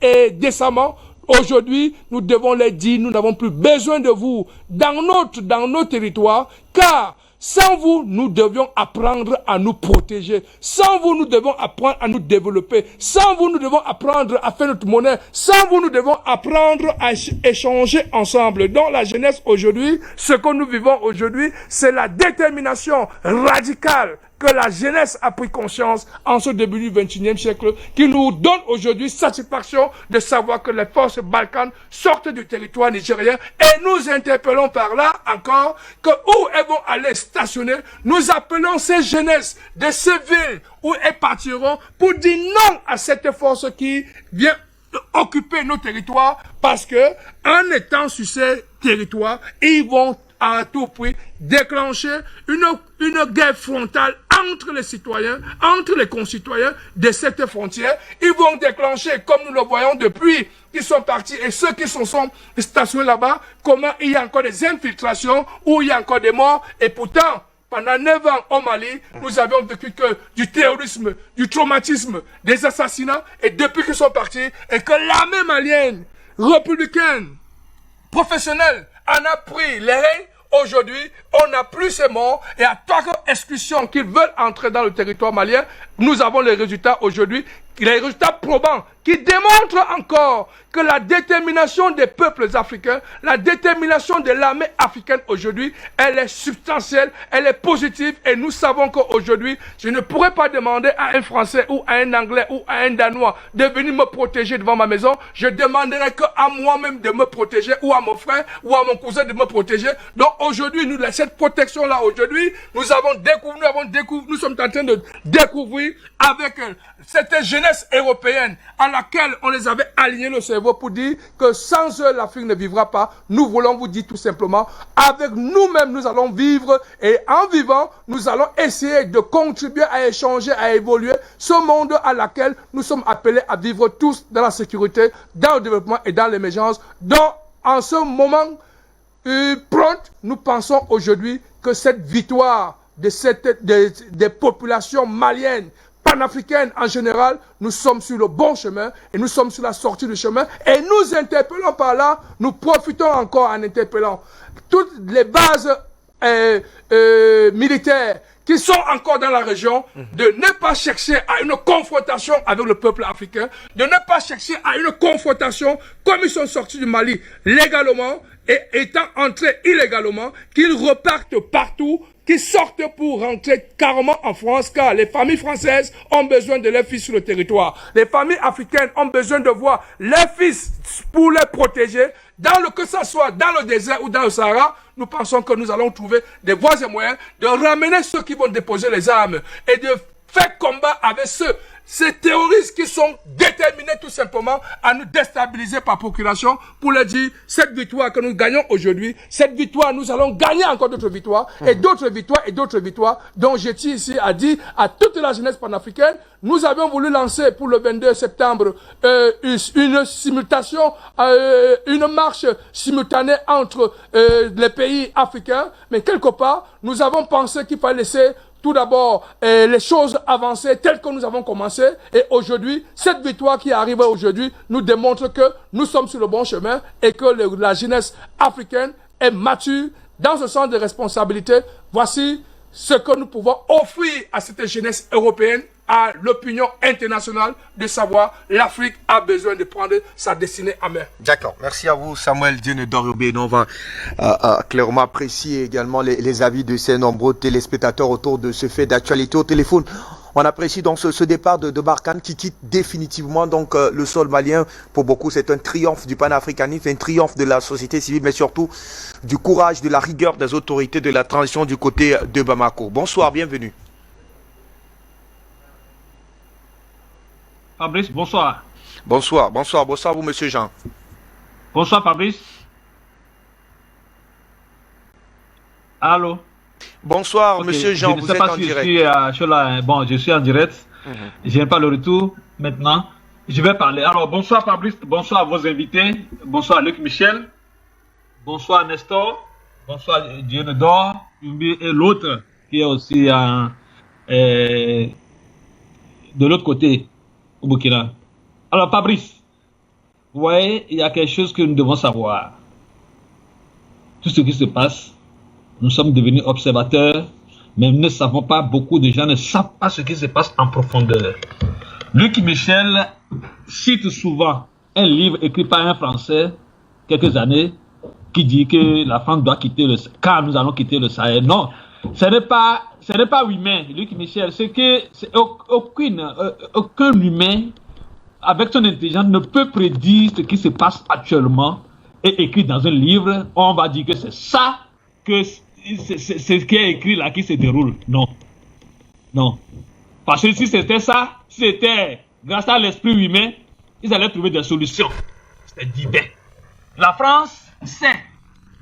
et décemment. Aujourd'hui, nous devons les dire, nous n'avons plus besoin de vous dans nos territoires, car sans vous, nous devions apprendre à nous protéger. Sans vous, nous devons apprendre à nous développer. Sans vous, nous devons apprendre à faire notre monnaie. Sans vous, nous devons apprendre à échanger ensemble. Dans la jeunesse aujourd'hui, ce que nous vivons aujourd'hui, c'est la détermination radicale que la jeunesse a pris conscience en ce début du XXIe siècle, qui nous donne aujourd'hui satisfaction de savoir que les forces Balkans sortent du territoire nigérien, et nous interpellons par là encore que où elles vont aller stationner, nous appelons ces jeunesses de ces villes où elles partiront pour dire non à cette force qui vient occuper nos territoires, parce que en étant sur ces territoires, ils vont à tout prix déclencher une guerre frontale entre les citoyens, entre les concitoyens de cette frontière. Ils vont déclencher, comme nous le voyons depuis qu'ils sont partis, et ceux qui sont stationnés là-bas, comment il y a encore des infiltrations, où il y a encore des morts, et pourtant, pendant 9 ans au Mali, nous avions vécu que du terrorisme, du traumatisme, des assassinats, et depuis qu'ils sont partis, et que l'armée malienne, républicaine, professionnelle, en a pris les règnes. Aujourd'hui, on n'a plus ces morts, et à chaque exclusion qu'ils veulent entrer dans le territoire malien, nous avons les résultats aujourd'hui. Il y a des résultats probants qui démontrent encore que la détermination des peuples africains, la détermination de l'armée africaine aujourd'hui, elle est substantielle, elle est positive et nous savons qu'aujourd'hui, je ne pourrais pas demander à un Français ou à un Anglais ou à un Danois de venir me protéger devant ma maison. Je demanderai qu'à moi-même de me protéger ou à mon frère ou à mon cousin de me protéger. Donc aujourd'hui, nous, cette protection-là, aujourd'hui, nous sommes en train de découvrir avec cette jeunesse européenne à laquelle on les avait aligné le cerveau pour dire que sans eux, l'Afrique ne vivra pas. Nous voulons vous dire tout simplement, avec nous-mêmes, nous allons vivre et en vivant, nous allons essayer de contribuer à échanger, à évoluer ce monde à laquelle nous sommes appelés à vivre tous dans la sécurité, dans le développement et dans l'émergence. Donc, en ce moment prompt, nous pensons aujourd'hui que cette victoire des populations maliennes, panafricaines en général, nous sommes sur le bon chemin et nous sommes sur la sortie du chemin et nous interpellons par là, nous profitons encore en interpellant toutes les bases militaires qui sont encore dans la région, de ne pas chercher à une confrontation avec le peuple africain, de ne pas chercher à une confrontation comme ils sont sortis du Mali légalement et étant entrés illégalement, qu'ils repartent partout, qui sortent pour rentrer carrément en France, car les familles françaises ont besoin de leurs fils sur le territoire. Les familles africaines ont besoin de voir leurs fils pour les protéger, que ce soit dans le désert ou dans le Sahara. Nous pensons que nous allons trouver des voies et moyens de ramener ceux qui vont déposer les armes et de faire combat avec ces terroristes qui sont déterminés tout simplement à nous déstabiliser par procuration pour leur dire, cette victoire que nous gagnons aujourd'hui, cette victoire, nous allons gagner encore d'autres victoires, et d'autres victoires, et d'autres victoires. Donc je tiens ici à dire à toute la jeunesse panafricaine, nous avions voulu lancer pour le 22 septembre une simultation, une marche simultanée entre les pays africains, mais quelque part, nous avons pensé qu'il fallait laisser tout d'abord, les choses avancées telles que nous avons commencé. Et aujourd'hui, cette victoire qui arrive aujourd'hui nous démontre que nous sommes sur le bon chemin et que la jeunesse africaine est mature dans ce sens de responsabilité. Voici ce que nous pouvons offrir à cette jeunesse européenne, à l'opinion internationale, de savoir l'Afrique a besoin de prendre sa destinée en main. D'accord, merci à vous Samuel Dienedorobé. On va clairement apprécier également les avis de ces nombreux téléspectateurs autour de ce fait d'actualité au téléphone. On apprécie donc ce départ de Barkhane qui quitte définitivement donc le sol malien. Pour beaucoup, c'est un triomphe du panafricanisme, un triomphe de la société civile, mais surtout du courage, de la rigueur des autorités de la transition du côté de Bamako. Bonsoir, bienvenue. Fabrice, bonsoir. Bonsoir vous, monsieur Jean. Bonsoir, Fabrice. Allô? Bonsoir, monsieur Jean, vous êtes en direct. Je suis en direct. Je n'ai pas le retour maintenant. Je vais parler. Alors, bonsoir, Fabrice. Bonsoir à vos invités. Bonsoir, Luc Michel. Bonsoir, Nestor. Bonsoir, Dienedor. Et l'autre qui est aussi de l'autre côté. Au Burkina. Alors, Fabrice, vous voyez, il y a quelque chose que nous devons savoir. Tout ce qui se passe, nous sommes devenus observateurs, mais nous ne savons pas, beaucoup de gens ne savent pas ce qui se passe en profondeur. Luc Michel cite souvent un livre écrit par un Français, quelques années, qui dit que la France doit quitter le Sahel, car nous allons quitter le Sahel. Non, ce n'est pas humain, Luc Michel. C'est que aucun humain, avec son intelligence, ne peut prédire ce qui se passe actuellement et écrit dans un livre. On va dire que c'est ça, que c'est ce qui est écrit là qui se déroule. Non. Non. Parce que si c'était ça, c'était grâce à l'esprit humain, ils allaient trouver des solutions. C'est divin. La France sait.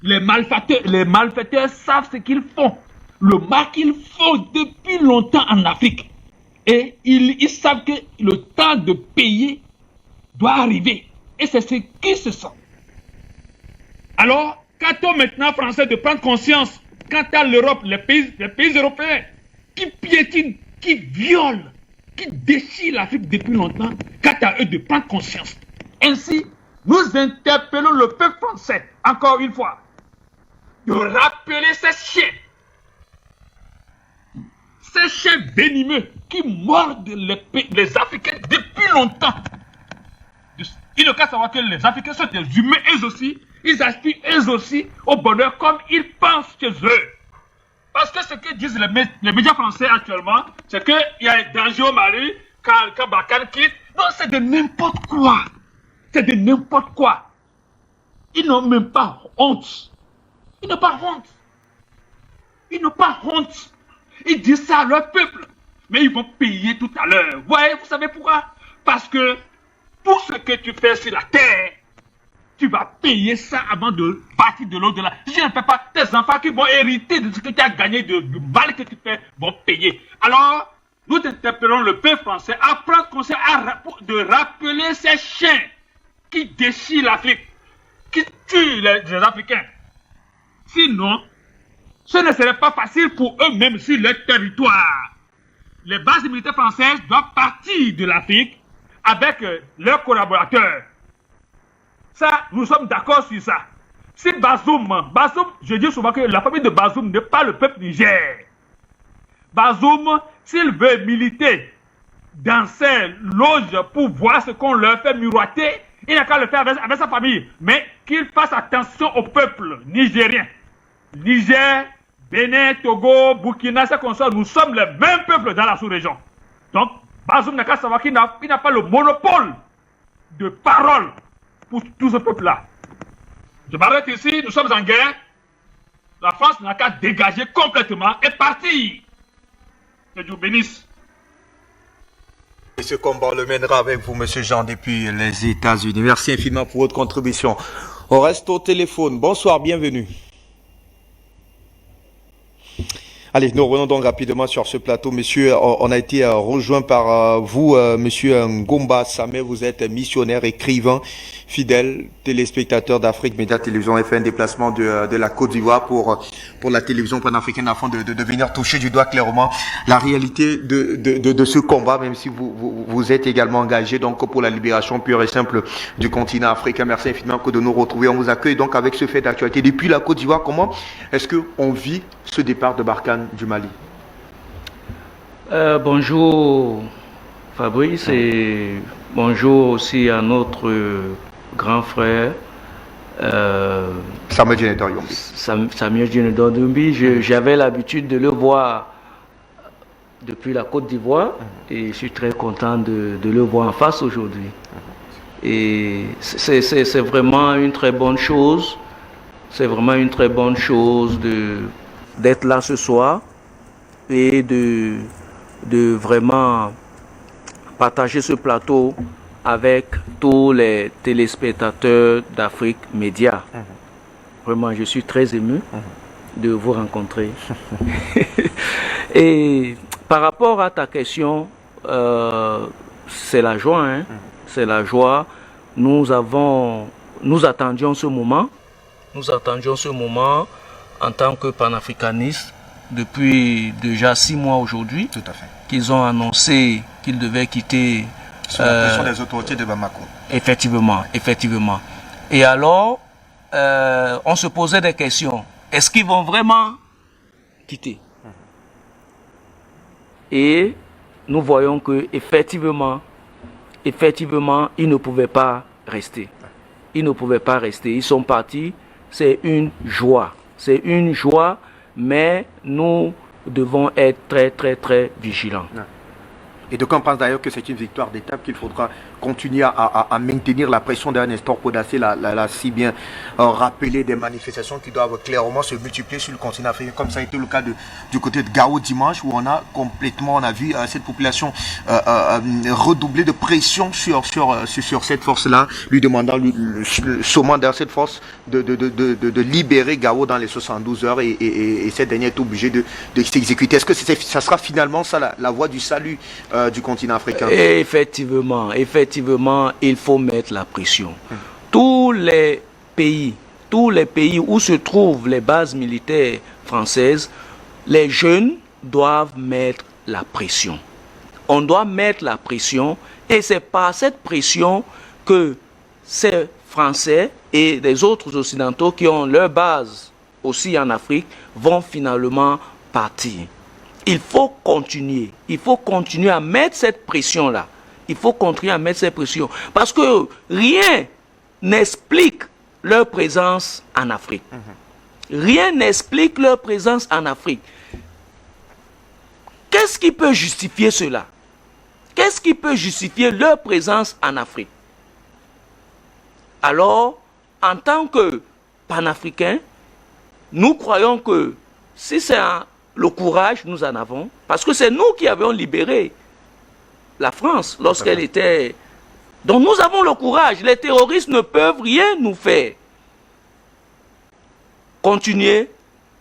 Les malfaiteurs savent ce qu'ils font. Le mal qu'ils font depuis longtemps en Afrique. Et ils savent que le temps de payer doit arriver. Et c'est ce qui se sent. Alors, qu'attend maintenant Français de prendre conscience quant à l'Europe, les pays européens qui piétinent, qui violent, qui déchirent l'Afrique depuis longtemps, quant à eux de prendre conscience. Ainsi, nous interpellons le peuple français, encore une fois, de rappeler ces chiens. ces chiens venimeux qui mordent les Africains depuis longtemps. Il ne faut savoir que les Africains sont des humains, eux aussi. Ils aspirent eux aussi au bonheur comme ils pensent chez eux. Parce que ce que disent les médias français actuellement, c'est qu'il y a un danger au Mali quand Barkhane quitte. Non, c'est de n'importe quoi. C'est de n'importe quoi. Ils n'ont même pas honte. Ils n'ont pas honte. Ils n'ont pas honte. Ils disent ça à leur peuple. Mais ils vont payer tout à l'heure. Vous savez pourquoi? Parce que tout ce que tu fais sur la terre, tu vas payer ça avant de partir de l'au-delà. Si tu ne fais pas, tes enfants qui vont hériter de ce que tu as gagné, du mal que tu fais, vont payer. Alors, nous interpellons le peuple français à prendre conseil de rappeler ces chiens qui déchirent l'Afrique, qui tuent les Africains. Sinon, ce ne serait pas facile pour eux-mêmes sur leur territoire. Les bases militaires françaises doivent partir de l'Afrique avec leurs collaborateurs. Ça, nous sommes d'accord sur ça. Si Bazoum, je dis souvent que la famille de Bazoum n'est pas le peuple Niger. Bazoum, s'il veut militer dans ses loges pour voir ce qu'on leur fait miroiter, il n'a qu'à le faire avec sa famille. Mais qu'il fasse attention au peuple nigérien. Niger, Bénin, Togo, Burkina, c'est comme ça, nous sommes les mêmes peuples dans la sous-région. Donc, Bazoum n'a qu'à savoir qu'il n'a pas le monopole de parole pour tout ce peuple-là. Je m'arrête ici, nous sommes en guerre. La France n'a qu'à dégager complètement et partir. Que Dieu bénisse. Et ce combat, on le mènera avec vous, Monsieur Jean, depuis les États-Unis. Merci infiniment pour votre contribution. On reste au téléphone. Bonsoir, bienvenue. Allez, nous revenons donc rapidement sur ce plateau. Monsieur, on a été rejoint par vous, Monsieur Ngomba Samé. Vous êtes missionnaire, écrivain, fidèle, téléspectateur d'Afrique Média Télévision. Vous fait un déplacement de la Côte d'Ivoire pour la télévision panafricaine afin de venir toucher du doigt clairement la réalité de ce combat, même si vous êtes également engagé donc pour la libération pure et simple du continent africain. Merci infiniment de nous retrouver. On vous accueille donc avec ce fait d'actualité. Depuis la Côte d'Ivoire, comment est-ce qu'on vit ce départ de Barkhane du Mali? Bonjour Fabrice et bonjour aussi à notre grand frère Samuel Djenedor Yombi. Samuel Djenedor Yombi. J'avais l'habitude de le voir depuis la Côte d'Ivoire et je suis très content de le voir en face aujourd'hui. Et c'est vraiment une très bonne chose. C'est vraiment une très bonne chose d'être là ce soir et de vraiment partager ce plateau avec tous les téléspectateurs d'Afrique Média. Vraiment, je suis très ému de vous rencontrer. Et par rapport à ta question, c'est la joie, hein? C'est la joie. Nous attendions ce moment. Nous attendions ce moment en tant que panafricanistes depuis déjà 6 mois aujourd'hui. Tout à fait. Qu'ils ont annoncé qu'ils devaient quitter. Sous la pression des autorités de Bamako. Effectivement, effectivement. Et alors, on se posait des questions. Est-ce qu'ils vont vraiment quitter? Et nous voyons que effectivement, ils ne pouvaient pas rester. Ils ne pouvaient pas rester. Ils sont partis. C'est une joie. C'est une joie, mais nous devons être très, très, très vigilants. Et donc on pense d'ailleurs que c'est une victoire d'étape qu'il faudra continuer à maintenir la pression d'un Nestor Podacé l'a si bien rappelé, des manifestations qui doivent clairement se multiplier sur le continent africain, comme ça a été le cas du côté de Gao dimanche, où on a vu cette population redoubler de pression sur cette force-là, lui demandant, sommant d'ailleurs cette force de libérer Gao dans les 72 heures et cette dernière est obligée de s'exécuter. Est-ce que ça sera finalement ça la voie du salut du continent africain? Et effectivement, il faut mettre la pression. Tous les pays où se trouvent les bases militaires françaises, les jeunes doivent mettre la pression. On doit mettre la pression et c'est par cette pression que ces Français et les autres Occidentaux qui ont leur base aussi en Afrique vont finalement partir. il faut continuer. Il faut continuer à mettre cette pression-là. Il faut continuer à mettre cette pression. Parce que rien n'explique leur présence en Afrique. Rien n'explique leur présence en Afrique. Qu'est-ce qui peut justifier cela? Qu'est-ce qui peut justifier leur présence en Afrique? Alors, en tant que panafricains, nous croyons que si c'est le courage, nous en avons, parce que c'est nous qui avions libéré la France lorsqu'elle était... Donc nous avons le courage, les terroristes ne peuvent rien nous faire. Continuez,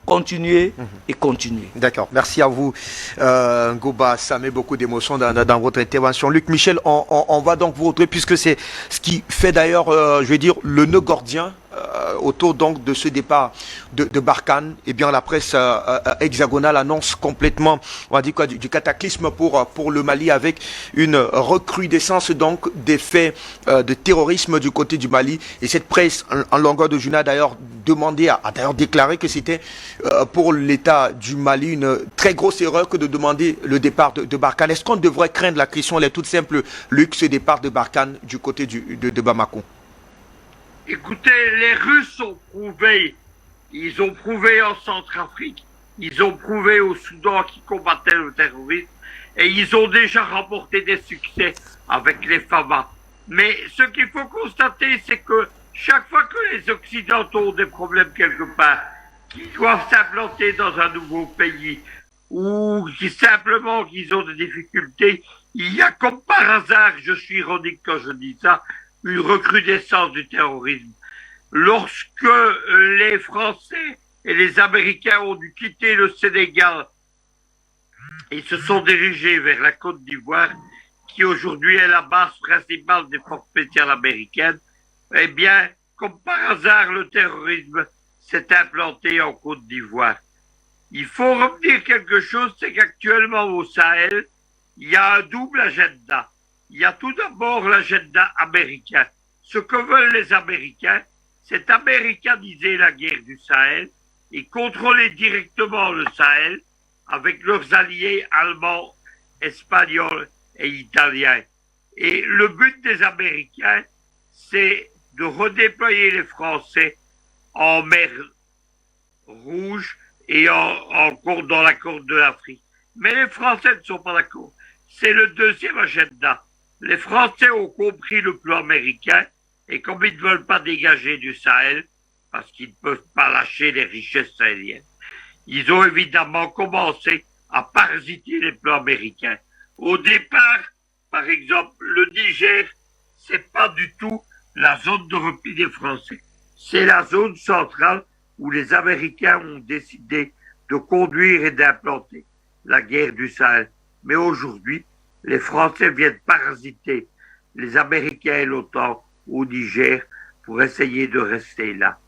continuez et continuez. D'accord, merci à vous Ngouba, ça met beaucoup d'émotion dans votre intervention. Luc Michel, on va donc vous retrouver puisque c'est ce qui fait d'ailleurs, je vais dire, le nœud gordien autour donc de ce départ de Barkhane. Eh bien la presse hexagonale annonce complètement, on va dire quoi, du cataclysme pour le Mali avec une recrudescence donc des faits de terrorisme du côté du Mali. Et cette presse en longueur de journée a d'ailleurs demandé, a d'ailleurs déclaré que c'était pour l'État du Mali une très grosse erreur que de demander le départ de Barkhane. Est-ce qu'on devrait craindre, la question elle est toute simple, Luc, ce départ de Barkhane du côté de Bamako? Écoutez, les Russes ont prouvé, ils ont prouvé en Centrafrique, ils ont prouvé au Soudan qui combattaient le terrorisme, et ils ont déjà remporté des succès avec les FAMA. Mais ce qu'il faut constater, c'est que chaque fois que les Occidentaux ont des problèmes quelque part, qu'ils doivent s'implanter dans un nouveau pays, ou simplement qu'ils ont des difficultés, il y a comme par hasard, je suis ironique quand je dis ça, une recrudescence du terrorisme. Lorsque les Français et les Américains ont dû quitter le Sénégal et se sont dirigés vers la Côte d'Ivoire, qui aujourd'hui est la base principale des forces spéciales américaines, eh bien, comme par hasard, le terrorisme s'est implanté en Côte d'Ivoire. Il faut retenir quelque chose, c'est qu'actuellement au Sahel, il y a un double agenda. Il y a tout d'abord l'agenda américain. Ce que veulent les Américains, c'est américaniser la guerre du Sahel et contrôler directement le Sahel avec leurs alliés allemands, espagnols et italiens. Et le but des Américains, c'est de redéployer les Français en mer Rouge et dans la Corne de l'Afrique. Mais les Français ne sont pas d'accord. C'est le deuxième agenda. Les Français ont compris le plan américain et comme ils ne veulent pas dégager du Sahel, parce qu'ils ne peuvent pas lâcher les richesses sahéliennes, ils ont évidemment commencé à parasiter les plans américains. Au départ, par exemple, le Niger, c'est pas du tout la zone de repli des Français. C'est la zone centrale où les Américains ont décidé de conduire et d'implanter la guerre du Sahel. Mais aujourd'hui, les Français viennent parasiter les Américains et l'OTAN au Niger pour essayer de rester là.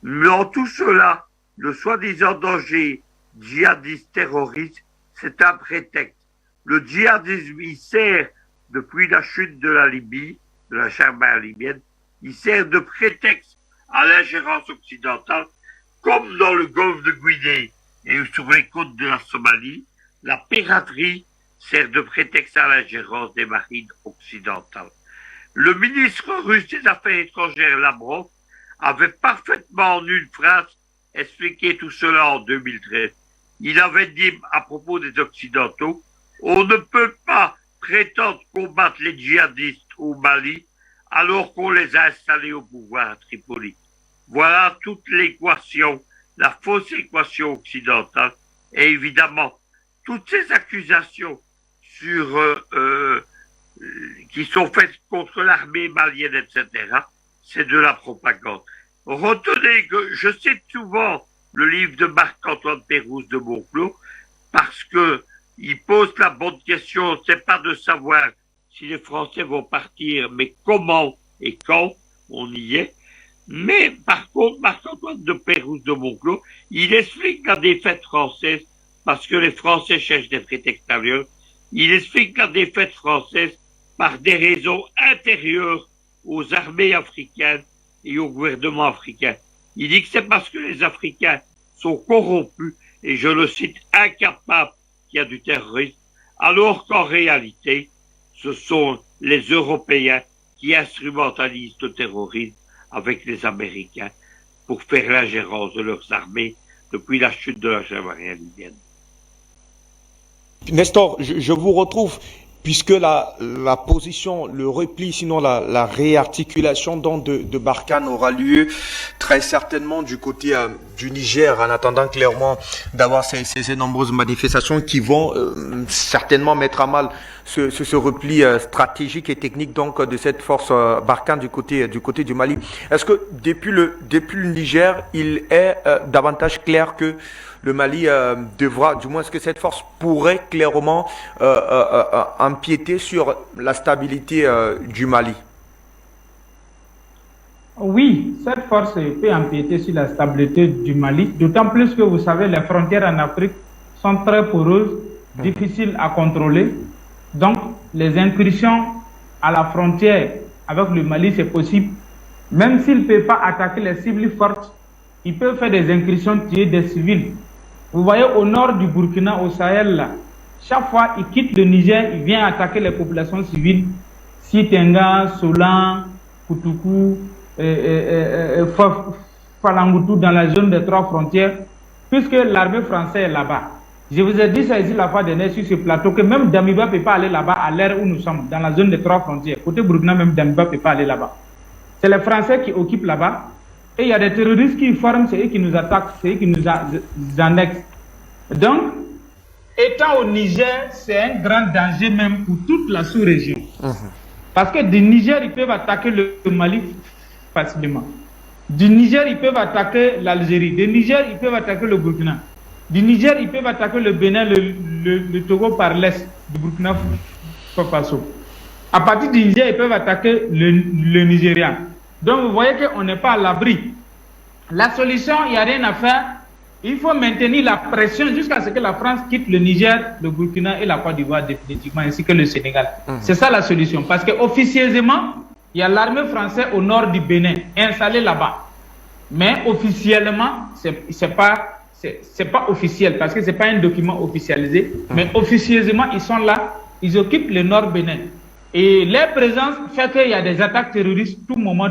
Mais en tout cela, le soi-disant danger djihadiste terroriste, c'est un prétexte. Le djihadisme, il sert, depuis la chute de la Libye, de la Chambre libyenne, il sert de prétexte à l'ingérence occidentale, comme dans le golfe de Guinée et sur les côtes de la Somalie, la piraterie sert de prétexte à l'ingérence des marines occidentales. Le ministre russe des Affaires étrangères, Lavrov, avait parfaitement en une phrase expliqué tout cela en 2013. Il avait dit à propos des Occidentaux, on ne peut pas prétendre combattre les djihadistes au Mali alors qu'on les a installés au pouvoir à Tripoli. Voilà toute l'équation, la fausse équation occidentale, et évidemment, toutes ces accusations qui sont faites contre l'armée malienne, etc., c'est de la propagande. Retenez que je cite souvent le livre de Marc-Antoine Pérouse de Monclos parce que il pose la bonne question, c'est pas de savoir si les Français vont partir, mais comment et quand, on y est. Mais par contre, Marc-Antoine de Pérouse de Monclos, il explique la défaite française parce que les Français cherchent des prétextes ailleurs. Il explique la défaite française par des raisons intérieures aux armées africaines et au gouvernement africain. Il dit que c'est parce que les Africains sont corrompus, et je le cite, incapables qu'il y a du terrorisme, alors qu'en réalité, ce sont les Européens qui instrumentalisent le terrorisme avec les Américains pour faire l'ingérence de leurs armées depuis la chute de la Jamaïque libyenne. Nestor, je vous retrouve, puisque la position, le repli, sinon la réarticulation de Barkhane aura lieu très certainement du côté du Niger, en attendant clairement d'avoir ces nombreuses manifestations qui vont certainement mettre à mal ce repli stratégique et technique donc de cette force Barkhane du côté du Mali. Est-ce que depuis le Niger, il est davantage clair que le Mali devra, du moins est-ce que cette force pourrait clairement empiéter sur la stabilité du Mali? Oui, cette force peut empiéter sur la stabilité du Mali, d'autant plus que vous savez, les frontières en Afrique sont très poreuses, difficiles à contrôler. Donc, les incursions à la frontière avec le Mali, c'est possible. Même s'ils ne peuvent pas attaquer les cibles fortes, ils peuvent faire des incursions, tuer des civils. Vous voyez, au nord du Burkina, au Sahel, là, chaque fois qu'ils quittent le Niger, ils viennent attaquer les populations civiles. Sitenga, Solan, Koutoukou, Falangoutou, dans la zone des 3 frontières, puisque l'armée française est là-bas. Je vous ai dit ça ici la fois dernière sur ce plateau, que même Damiba ne peut pas aller là-bas à l'heure où nous sommes, dans la zone des 3 frontières. Côté Burkina, même Damiba ne peut pas aller là-bas. C'est les Français qui occupent là-bas. Et il y a des terroristes qui forment, c'est eux qui nous attaquent, c'est eux qui nous annexent. Donc, étant au Niger, c'est un grand danger même pour toute la sous-région. Parce que du Niger, ils peuvent attaquer le Mali facilement. Du Niger, ils peuvent attaquer l'Algérie. Du Niger, ils peuvent attaquer le Burkina. Du Niger, ils peuvent attaquer le Bénin, le Togo par l'est du Burkina Faso. À partir du Niger, ils peuvent attaquer le Nigeria. Donc, vous voyez qu'on n'est pas à l'abri. La solution, il n'y a rien à faire. Il faut maintenir la pression jusqu'à ce que la France quitte le Niger, le Burkina et la Côte d'Ivoire définitivement, ainsi que le Sénégal. C'est ça la solution. Parce qu'officieusement, il y a l'armée française au nord du Bénin, installée là-bas. Mais officiellement, c'est pas officiel, parce que ce n'est pas un document officialisé. Mais officieusement, ils sont là, ils occupent le nord Bénin. Et leur présence fait qu'il y a des attaques terroristes tout moment.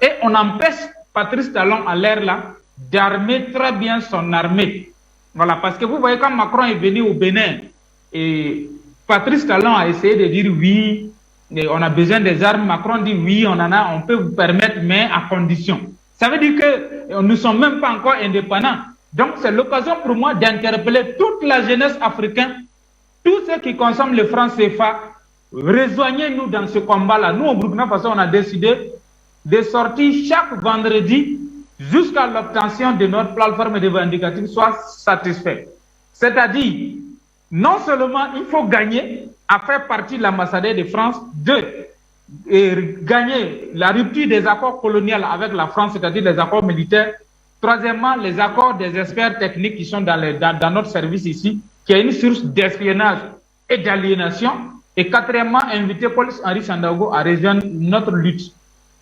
Et on empêche Patrice Talon à l'air là d'armer très bien son armée. Voilà, parce que vous voyez, quand Macron est venu au Bénin, et Patrice Talon a essayé de dire oui, on a besoin des armes. Macron dit oui, on peut vous permettre, mais à condition. Ça veut dire que nous ne sommes même pas encore indépendants. Donc c'est l'occasion pour moi d'interpeller toute la jeunesse africaine, tous ceux qui consomment le franc CFA. Rejoignez-nous dans ce combat-là. Nous, au Burkina Faso, on a décidé de sortir chaque vendredi jusqu'à l'obtention de notre plateforme revendicative soit satisfaite. C'est-à-dire, non seulement il faut gagner à faire partie de l'ambassadeur de France, gagner la rupture des accords coloniaux avec la France, c'est-à-dire les accords militaires. Troisièmement, les accords des experts techniques qui sont dans notre service ici, qui est une source d'espionnage et d'aliénation. Et quatrièmement, inviter Paul-Henri Sandaogo à rejoindre notre lutte.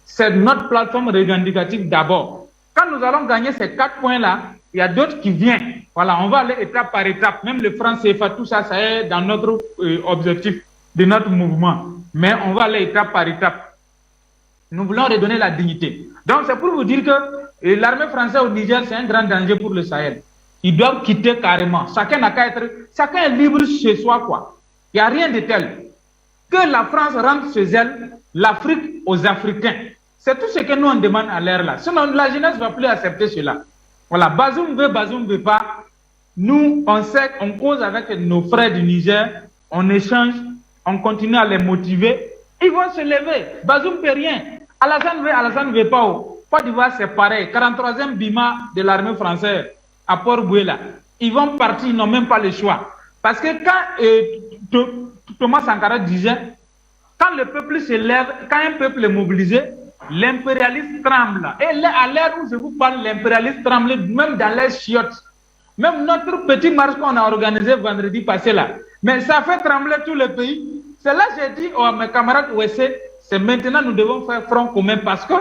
C'est notre plateforme revendicative d'abord. Quand nous allons gagner ces 4 points-là, il y a d'autres qui viennent. Voilà, on va aller étape par étape. Même le franc CFA, tout ça, ça est dans notre objectif de notre mouvement. Mais on va aller étape par étape. Nous voulons redonner la dignité. Donc, c'est pour vous dire que l'armée française au Niger, c'est un grand danger pour le Sahel. Ils doivent quitter carrément. Chacun est libre chez soi, quoi. Il n'y a rien de tel. Que la France rende chez elle, l'Afrique aux Africains. C'est tout ce que nous on demande à l'air là. Sinon, la jeunesse ne va plus accepter cela. Voilà, Bazoum veut pas. Nous, on sait, on cause avec nos frères du Niger, on échange, on continue à les motiver. Ils vont se lever. Bazoum ne peut rien. Alassane veut pas. Côte d'Ivoire, c'est pareil. 43e Bima de l'armée française à Port-Bouéla. Ils vont partir, ils n'ont même pas le choix. Parce que quand Thomas Sankara disait, quand le peuple se lève, quand un peuple est mobilisé, l'impérialiste tremble. Et à l'heure où je vous parle, l'impérialiste tremble même dans les chiottes. Même notre petit marche qu'on a organisé vendredi passé là. Mais ça fait trembler tout le pays. C'est là que j'ai dit à mes camarades OSC, c'est maintenant nous devons faire front commun parce que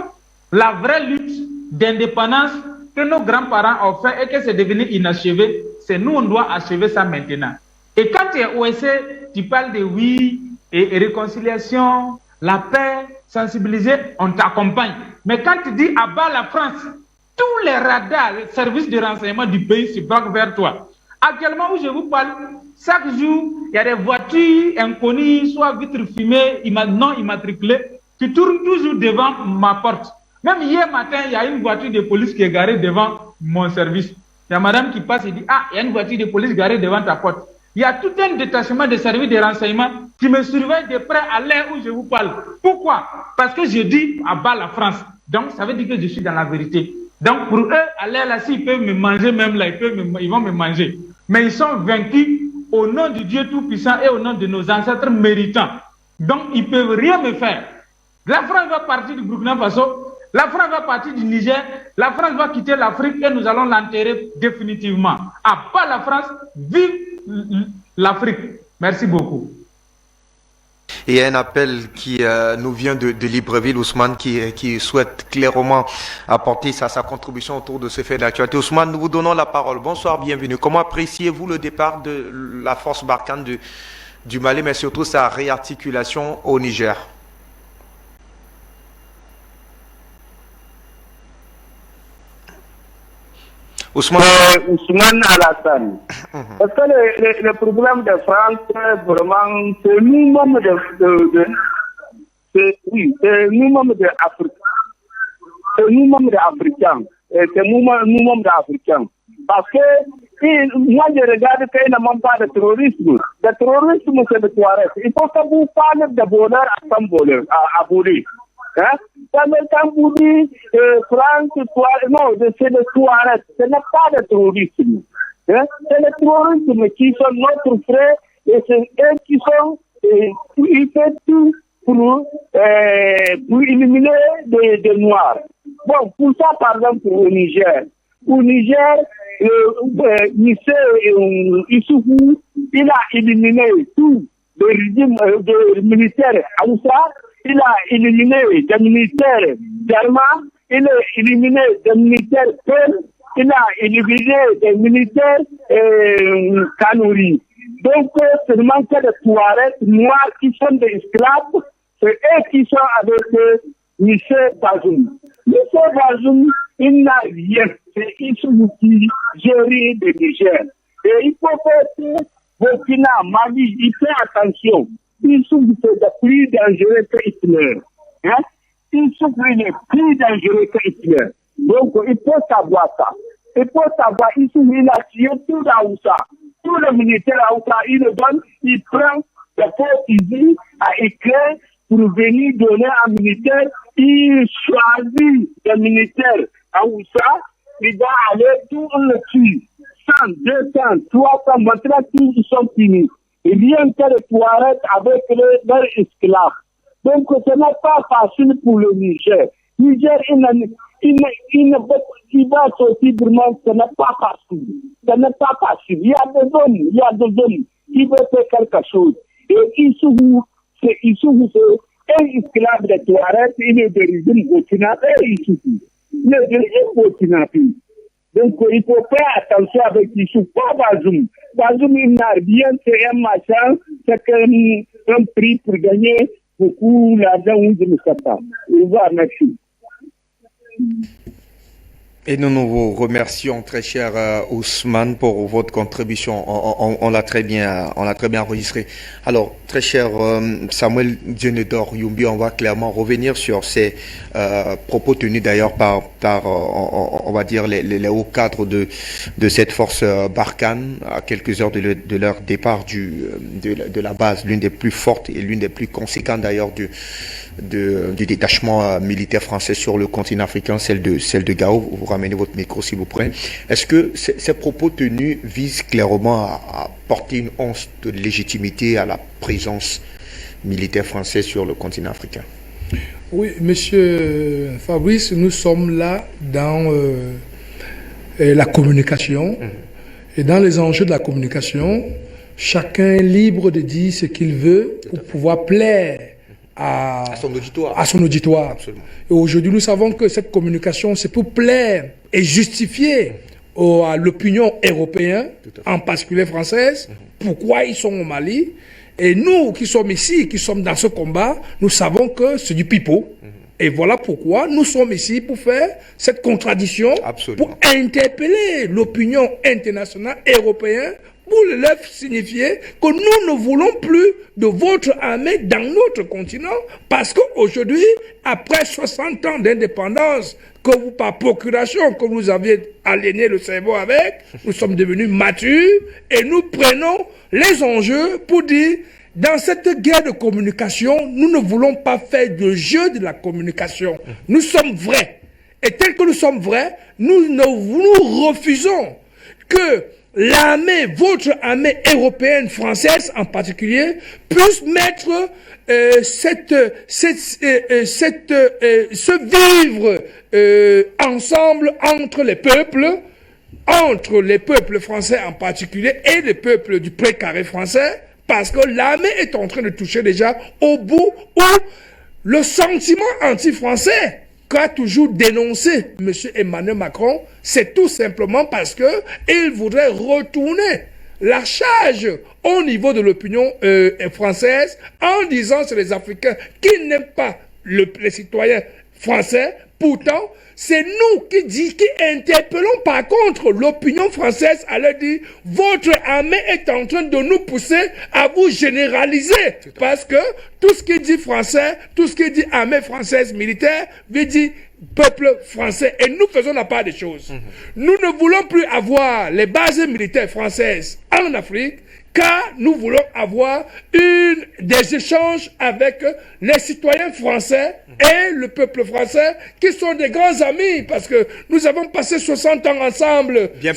la vraie lutte d'indépendance que nos grands-parents ont fait et que c'est devenu inachevé, c'est nous, on doit achever ça maintenant. Et quand tu es OSC, tu parles de oui et réconciliation, la paix, sensibiliser, on t'accompagne. Mais quand tu dis abat la France, tous les radars, les services de renseignement du pays se braquent vers toi. Actuellement où je vous parle, chaque jour, il y a des voitures inconnues, soit vitres fumées, non immatriculées, qui tournent toujours devant ma porte. Même hier matin, il y a une voiture de police qui est garée devant mon service. Il y a madame qui passe et dit, ah, il y a une voiture de police garée devant ta porte. Il y a tout un détachement des services de renseignement qui me surveille de près à l'heure où je vous parle. Pourquoi? Parce que je dis à bas la France. Donc, ça veut dire que je suis dans la vérité. Donc, pour eux, à l'heure là, s'ils peuvent me manger, même là, ils vont me manger. Mais ils sont vaincus au nom du Dieu Tout-Puissant et au nom de nos ancêtres méritants. Donc, ils ne peuvent rien me faire. La France va partir du Burkina Faso, la France va partir du Niger, la France va quitter l'Afrique et nous allons l'enterrer définitivement. À part la France, vive l'Afrique. Merci beaucoup. Et un appel qui nous vient de Libreville, Ousmane, qui souhaite clairement apporter sa contribution autour de ce fait d'actualité. Ousmane, nous vous donnons la parole. Bonsoir, bienvenue. Comment appréciez-vous le départ de la force Barkhane du Mali, mais surtout sa réarticulation au Niger? Ousmane Alassane. Parce que le problème de France, vraiment, c'est nous-mêmes c'est nous-mêmes d'Africains. C'est nous-mêmes d'Africains. C'est nous-mêmes d'Africains. Parce que moi, je regarde qu'il n'y a même pas de terrorisme. Le terrorisme, c'est le Touareg. Il faut que vous parlez de bonheur à Samboleur, à Bouri. Hein? Quand vous dites France, non, c'est le Touareg, ce n'est pas le terrorisme. Hein? C'est le terrorisme qui sont notre frère et c'est eux qui sont, ils font tout pour éliminer des Noirs. Bon, pour ça, par exemple, au Niger, Issoufou, il a éliminé tout le régime militaire Aoussa. Il a éliminé des militaires Derma, il a éliminé des militaires Peul, il a éliminé des militaires Kanouri. Donc, seulement que les Touaregs noirs qui sont des esclaves, c'est eux qui sont avec Michel Bazoum. Michel Bazoum, il n'a rien. C'est Issoufou qui gère le Niger. Et il faut faire Burkina, Mali, il fait attention. Issoufou est plus dangereux que Hitler. Hein? Issoufou est plus dangereux que Hitler. Donc, il faut savoir ça. Il faut savoir, Issoufou, il a tué tout l'Aoussa. Tout le militaire Aoussa, il le donne, il prend des faux fusils à éclair pour venir donner un militaire. Il choisit le militaire Aoussa, il va aller tout le tue. 100, 200, 300, maintenant, tous ils sont finis. Il vient que les Touaregs avec leurs esclaves. Donc, ce n'est pas facile pour le Niger. Niger, il va sortir vraiment, ce n'est pas facile. Ce n'est pas facile. Il y a des zones qui veulent faire quelque chose. Et Issoufou, c'est un esclave de Touaregs, il est de régime burkinabé, Issoufou. Il est de régime burkinabé. Donc, il faut faire attention avec Issoufou, pas Bazoum. Bazoum, il n'a rien, c'est un machin, c'est un prix pour gagner beaucoup l'argent où je ne sais pas. Au revoir, merci. Et nous vous remercions, très cher Ousmane, pour votre contribution. On l'a très bien enregistré. Alors, très cher Samuel Djenedor Youmbi, on va clairement revenir sur ces propos tenus d'ailleurs par on va dire les hauts cadres de cette force Barkhane à quelques heures de leur départ de la base, l'une des plus fortes et l'une des plus conséquentes d'ailleurs du détachement militaire français sur le continent africain, celle de Gao. Vous ramenez votre micro s'il vous plaît. Est-ce que ces propos tenus visent clairement à porter une once de légitimité à la présence militaire française sur le continent africain? Oui, monsieur Fabrice, nous sommes là dans la communication. Et dans les enjeux de la communication, chacun est libre de dire ce qu'il veut pour pouvoir plaire à son auditoire. Absolument. Et aujourd'hui, nous savons que cette communication, c'est pour plaire et justifier à l'opinion européenne, en particulier française, pourquoi ils sont au Mali. Et nous qui sommes ici, qui sommes dans ce combat, nous savons que c'est du pipeau. Et voilà pourquoi nous sommes ici pour faire cette contradiction, pour interpeller l'opinion internationale européenne, pour leur signifier que nous ne voulons plus de votre armée dans notre continent, parce qu'aujourd'hui, après 60 ans d'indépendance, que vous, par procuration, que vous aviez aliéné le cerveau avec, nous sommes devenus matures et nous prenons les enjeux pour dire, dans cette guerre de communication, nous ne voulons pas faire de jeu de la communication. Nous sommes vrais. Et tel que nous sommes vrais, nous refusons que l'armée, votre armée européenne, française en particulier, puisse mettre ce vivre ensemble entre les peuples français en particulier et les peuples du précaré français, parce que l'armée est en train de toucher déjà au bout où le sentiment anti-français qu'a toujours dénoncé M. Emmanuel Macron, c'est tout simplement parce que il voudrait retourner la charge au niveau de l'opinion française en disant sur les Africains qui n'aiment pas les citoyens français. Pourtant, c'est nous qui interpellons par contre l'opinion française à leur dire votre armée est en train de nous pousser à vous généraliser. Parce que tout ce qui dit français, tout ce qui dit armée française militaire, veut dire peuple français. Et nous faisons la part des choses. Nous ne voulons plus avoir les bases militaires françaises en Afrique, car nous voulons avoir des échanges avec les citoyens français et le peuple français qui sont des grands amis parce que nous avons passé 60 ans ensemble. Bien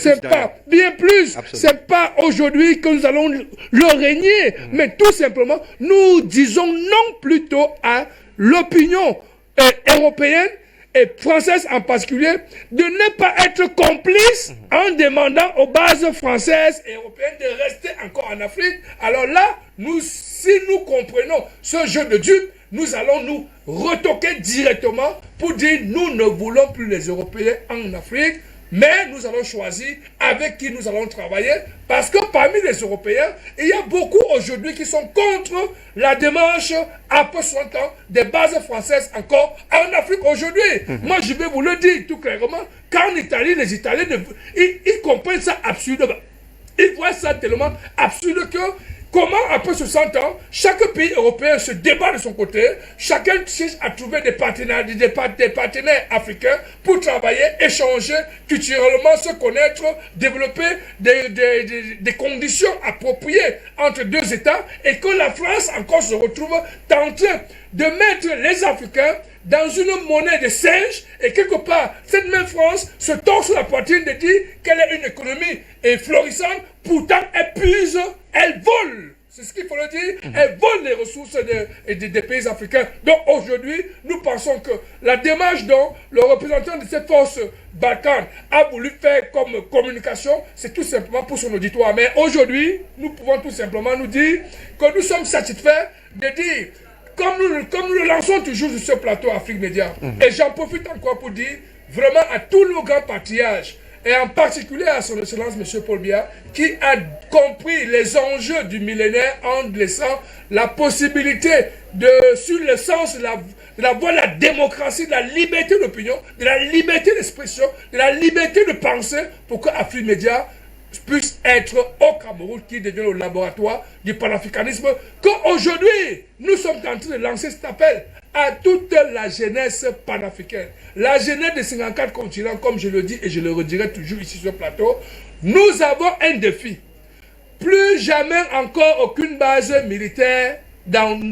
plus. C'est pas aujourd'hui que nous allons le régner, mais tout simplement nous disons non plutôt à l'opinion européenne et française en particulier, de ne pas être complice en demandant aux bases françaises et européennes de rester encore en Afrique. Alors là, si nous comprenons ce jeu de dupes, nous allons nous retoquer directement pour dire nous ne voulons plus les Européens en Afrique, mais nous allons choisir avec qui nous allons travailler, parce que parmi les Européens, il y a beaucoup aujourd'hui qui sont contre la démarche, après 60 ans, des bases françaises encore en Afrique aujourd'hui. Moi, je vais vous le dire tout clairement, qu'en Italie, les Italiens, ils comprennent ça absurdement. Ils voient ça tellement absurde que comment, après 60 ans, chaque pays européen se débat de son côté, chacun cherche à trouver des partenaires africains pour travailler, échanger, culturellement se connaître, développer des conditions appropriées entre deux États, et que la France encore se retrouve tentée de mettre les Africains dans une monnaie de singe, et quelque part, cette même France se tord sur la poitrine de dire qu'elle a une économie florissante, pourtant elle puise, elle vole. C'est ce qu'il faut le dire. Elle vole les ressources des pays africains. Donc aujourd'hui, nous pensons que la démarche dont le représentant de cette force Balkans a voulu faire comme communication, c'est tout simplement pour son auditoire. Mais aujourd'hui, nous pouvons tout simplement nous dire que nous sommes satisfaits de dire, comme nous le lançons toujours sur ce plateau Afrique Média, et j'en profite encore pour dire vraiment à tout le grand patriage, et en particulier à son excellence M. Paul Biya, qui a compris les enjeux du millénaire en laissant la possibilité sur le sens de la voie de la démocratie, de la liberté d'opinion, de la liberté d'expression, de la liberté de penser, pour que Afrique Média puisse être au Cameroun, qui devient le laboratoire du panafricanisme, qu'aujourd'hui, nous sommes en train de lancer cet appel à toute la jeunesse panafricaine. La jeunesse des 54 continents, comme je le dis et je le redirai toujours ici sur le plateau, nous avons un défi. Plus jamais encore aucune base militaire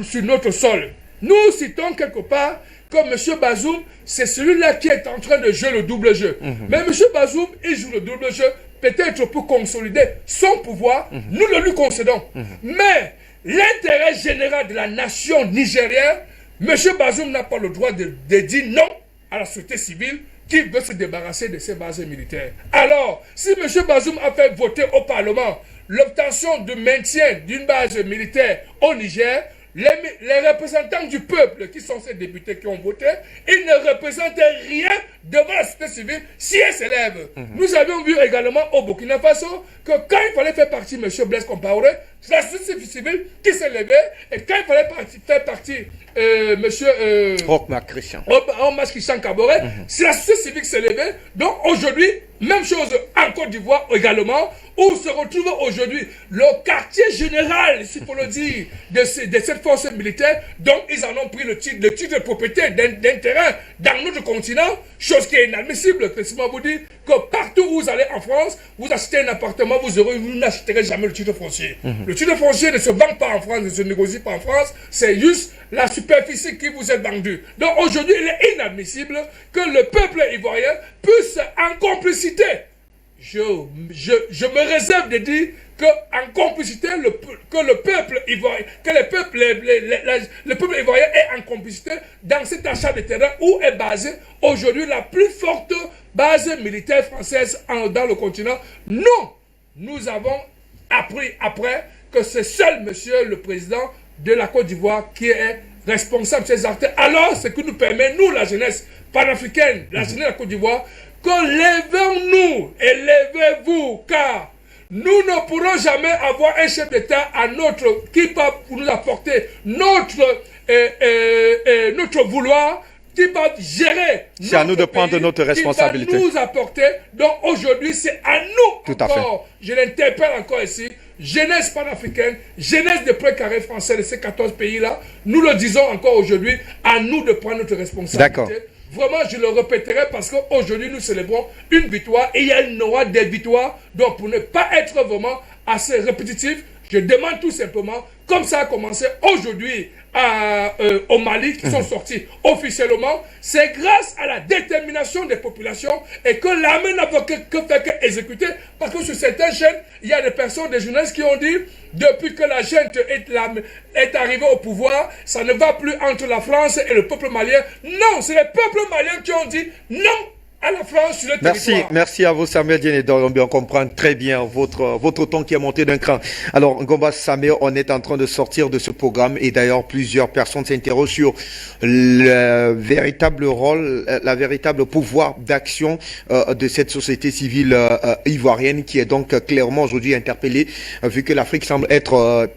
sur notre sol. Nous citons quelque part que M. Bazoum, c'est celui-là qui est en train de jouer le double jeu. Mais M. Bazoum, il joue le double jeu, peut-être pour consolider son pouvoir, nous le lui concédons. Mais l'intérêt général de la nation nigérienne, M. Bazoum n'a pas le droit de dire non à la société civile qui veut se débarrasser de ses bases militaires. Alors, si M. Bazoum a fait voter au Parlement l'obtention de maintien d'une base militaire au Niger, les représentants du peuple, qui sont ces députés qui ont voté, ils ne représentent rien devant la société civile si elle s'élève. Nous avions vu également au Burkina Faso que quand il fallait faire partie M. Blaise Compaoré, c'est la société civile qui s'est levée, et quand il fallait faire partie M. Roch-Marc Christian Kaboré, c'est la société civile qui s'est levée. Donc aujourd'hui, même chose en Côte d'Ivoire également, où se retrouve aujourd'hui le quartier général, s'il faut le dire, de cette force militaire. Donc ils en ont pris le titre de propriété d'un terrain dans notre continent, chose qui est inadmissible. Laissez-moi vous dire que partout où vous allez en France, vous achetez un appartement, vous n'achèterez jamais le titre foncier. Le titre foncier ne se vend pas en France, ne se négocie pas en France, c'est juste la superficie qui vous est vendue. Donc aujourd'hui, il est inadmissible que le peuple ivoirien puisse, en complicité, je me réserve de dire qu'en complicité, que le peuple ivoirien, le peuple ivoirien est en complicité dans cet achat de terrain où est basée aujourd'hui la plus forte base militaire française dans le continent. Non, nous avons appris après que c'est seul monsieur le président de la Côte d'Ivoire qui est responsable de ces actes. Alors, ce qui nous permet, nous, la jeunesse panafricaine, la jeunesse de la Côte d'Ivoire, que levons-nous et levez-vous, car nous ne pourrons jamais avoir un chef d'État qui va nous apporter notre vouloir, qui va gérer. C'est à nous de prendre notre responsabilité. Qui va nous apporter. Donc aujourd'hui, c'est à nous. Tout à fait. Je l'interpelle encore ici. Jeunesse panafricaine, jeunesse de précarés français de ces 14 pays-là, nous le disons encore aujourd'hui, à nous de prendre notre responsabilité. D'accord. Vraiment, je le répéterai parce qu'aujourd'hui, nous célébrons une victoire et il y a une aura des victoires. Donc, pour ne pas être vraiment assez répétitif, je demande tout simplement, comme ça a commencé aujourd'hui au Mali, qui sont sortis officiellement, c'est grâce à la détermination des populations et que l'armée n'a pas que faire qu'exécuter. Parce que sur certaines chaînes, il y a des personnes, des journalistes qui ont dit, depuis que la junte est arrivée au pouvoir, ça ne va plus entre la France et le peuple malien. Non, c'est les peuples maliens qui ont dit non à la France sur le territoire. Merci à vous, Samuel Diéné Dorombi. On comprend très bien votre ton qui est monté d'un cran. Alors, Ngomba Samuel, on est en train de sortir de ce programme et d'ailleurs, plusieurs personnes s'interrogent sur le véritable rôle, la véritable pouvoir d'action de cette société civile ivoirienne qui est donc clairement aujourd'hui interpellée, vu que l'Afrique semble être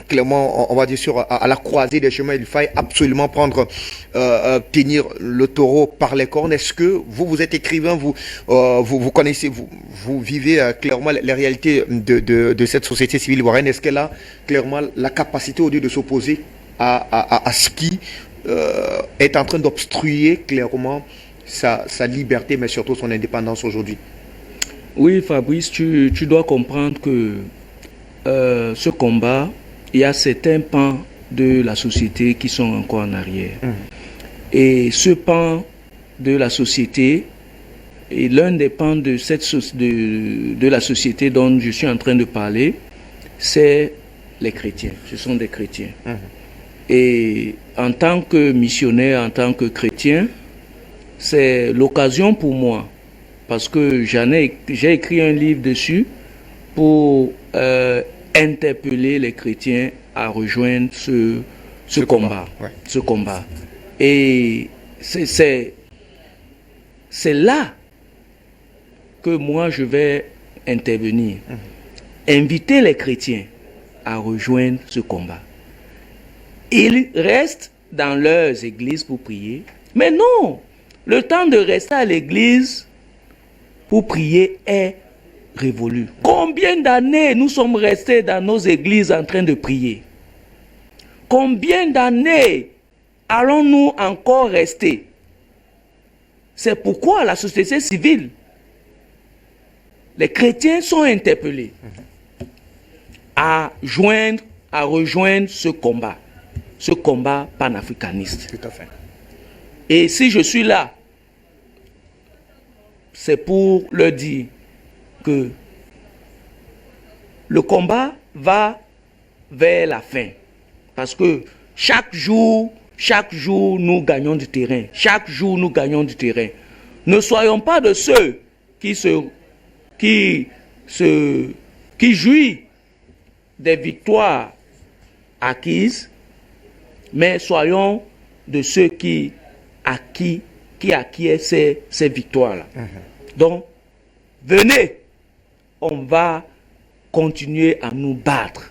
clairement, on va dire, à la croisée des chemins. Il faille absolument tenir le taureau par les cornes. Est-ce que vous êtes écrivain, vous connaissez, vous vivez clairement les réalités de cette société civile ivoirienne? Est-ce qu'elle a clairement la capacité au lieu de s'opposer à ce qui est en train d'obstruer clairement sa liberté, mais surtout son indépendance aujourd'hui? Oui, Fabrice, tu dois comprendre que ce combat, il y a certains pans de la société qui sont encore en arrière. Et ce pan de la société, et l'un des pans de la société dont je suis en train de parler, c'est les chrétiens. Ce sont des chrétiens. Et en tant que missionnaire, en tant que chrétien, c'est l'occasion pour moi, parce que j'ai écrit un livre dessus pour interpeller les chrétiens à rejoindre ce combat. Ce combat. Et c'est là que moi je vais intervenir. Inviter les chrétiens à rejoindre ce combat. Ils restent dans leurs églises pour prier. Mais non, le temps de rester à l'église pour prier est révolu. Combien d'années nous sommes restés dans nos églises en train de prier? Combien d'années allons-nous encore rester? C'est pourquoi la société civile, les chrétiens sont interpellés à rejoindre ce combat panafricaniste. Tout à fait. Et si je suis là, c'est pour leur dire que le combat va vers la fin. Parce que chaque jour, nous gagnons du terrain. Chaque jour, nous gagnons du terrain. Ne soyons pas de ceux qui jouissent des victoires acquises mais soyons de ceux qui acquièrent ces victoires-là. Donc, venez, on va continuer à nous battre.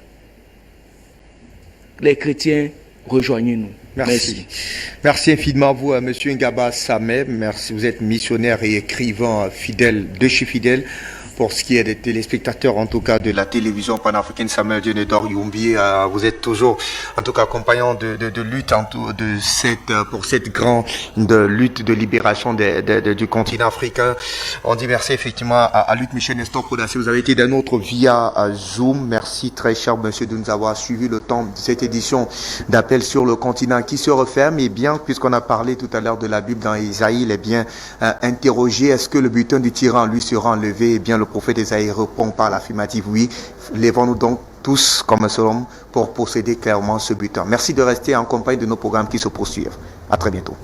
Les chrétiens, rejoignez-nous. Merci. Merci infiniment à vous, M. Ngaba Sameh. Merci. Vous êtes missionnaire et écrivain fidèle de chez Fidèle. Pour ce qui est des téléspectateurs, en tout cas de la télévision panafricaine, Samuel Dionedor Youmbi, vous êtes toujours, en tout cas, accompagnant de lutte pour cette grande lutte de libération du continent africain. On dit merci effectivement à Luc Michel Nestor Kodassé. Vous avez été d'un autre via Zoom. Merci très cher monsieur de nous avoir suivi le temps de cette édition d'appel sur le continent qui se referme. Et bien, puisqu'on a parlé tout à l'heure de la Bible dans Isaïe, il est bien interrogé, est-ce que le butin du tyran lui sera enlevé? Eh bien, le prophète Isaïe répond par l'affirmative oui. Lèvons-nous donc tous comme un seul homme pour posséder clairement ce butin. Merci de rester en compagnie de nos programmes qui se poursuivent. À très bientôt.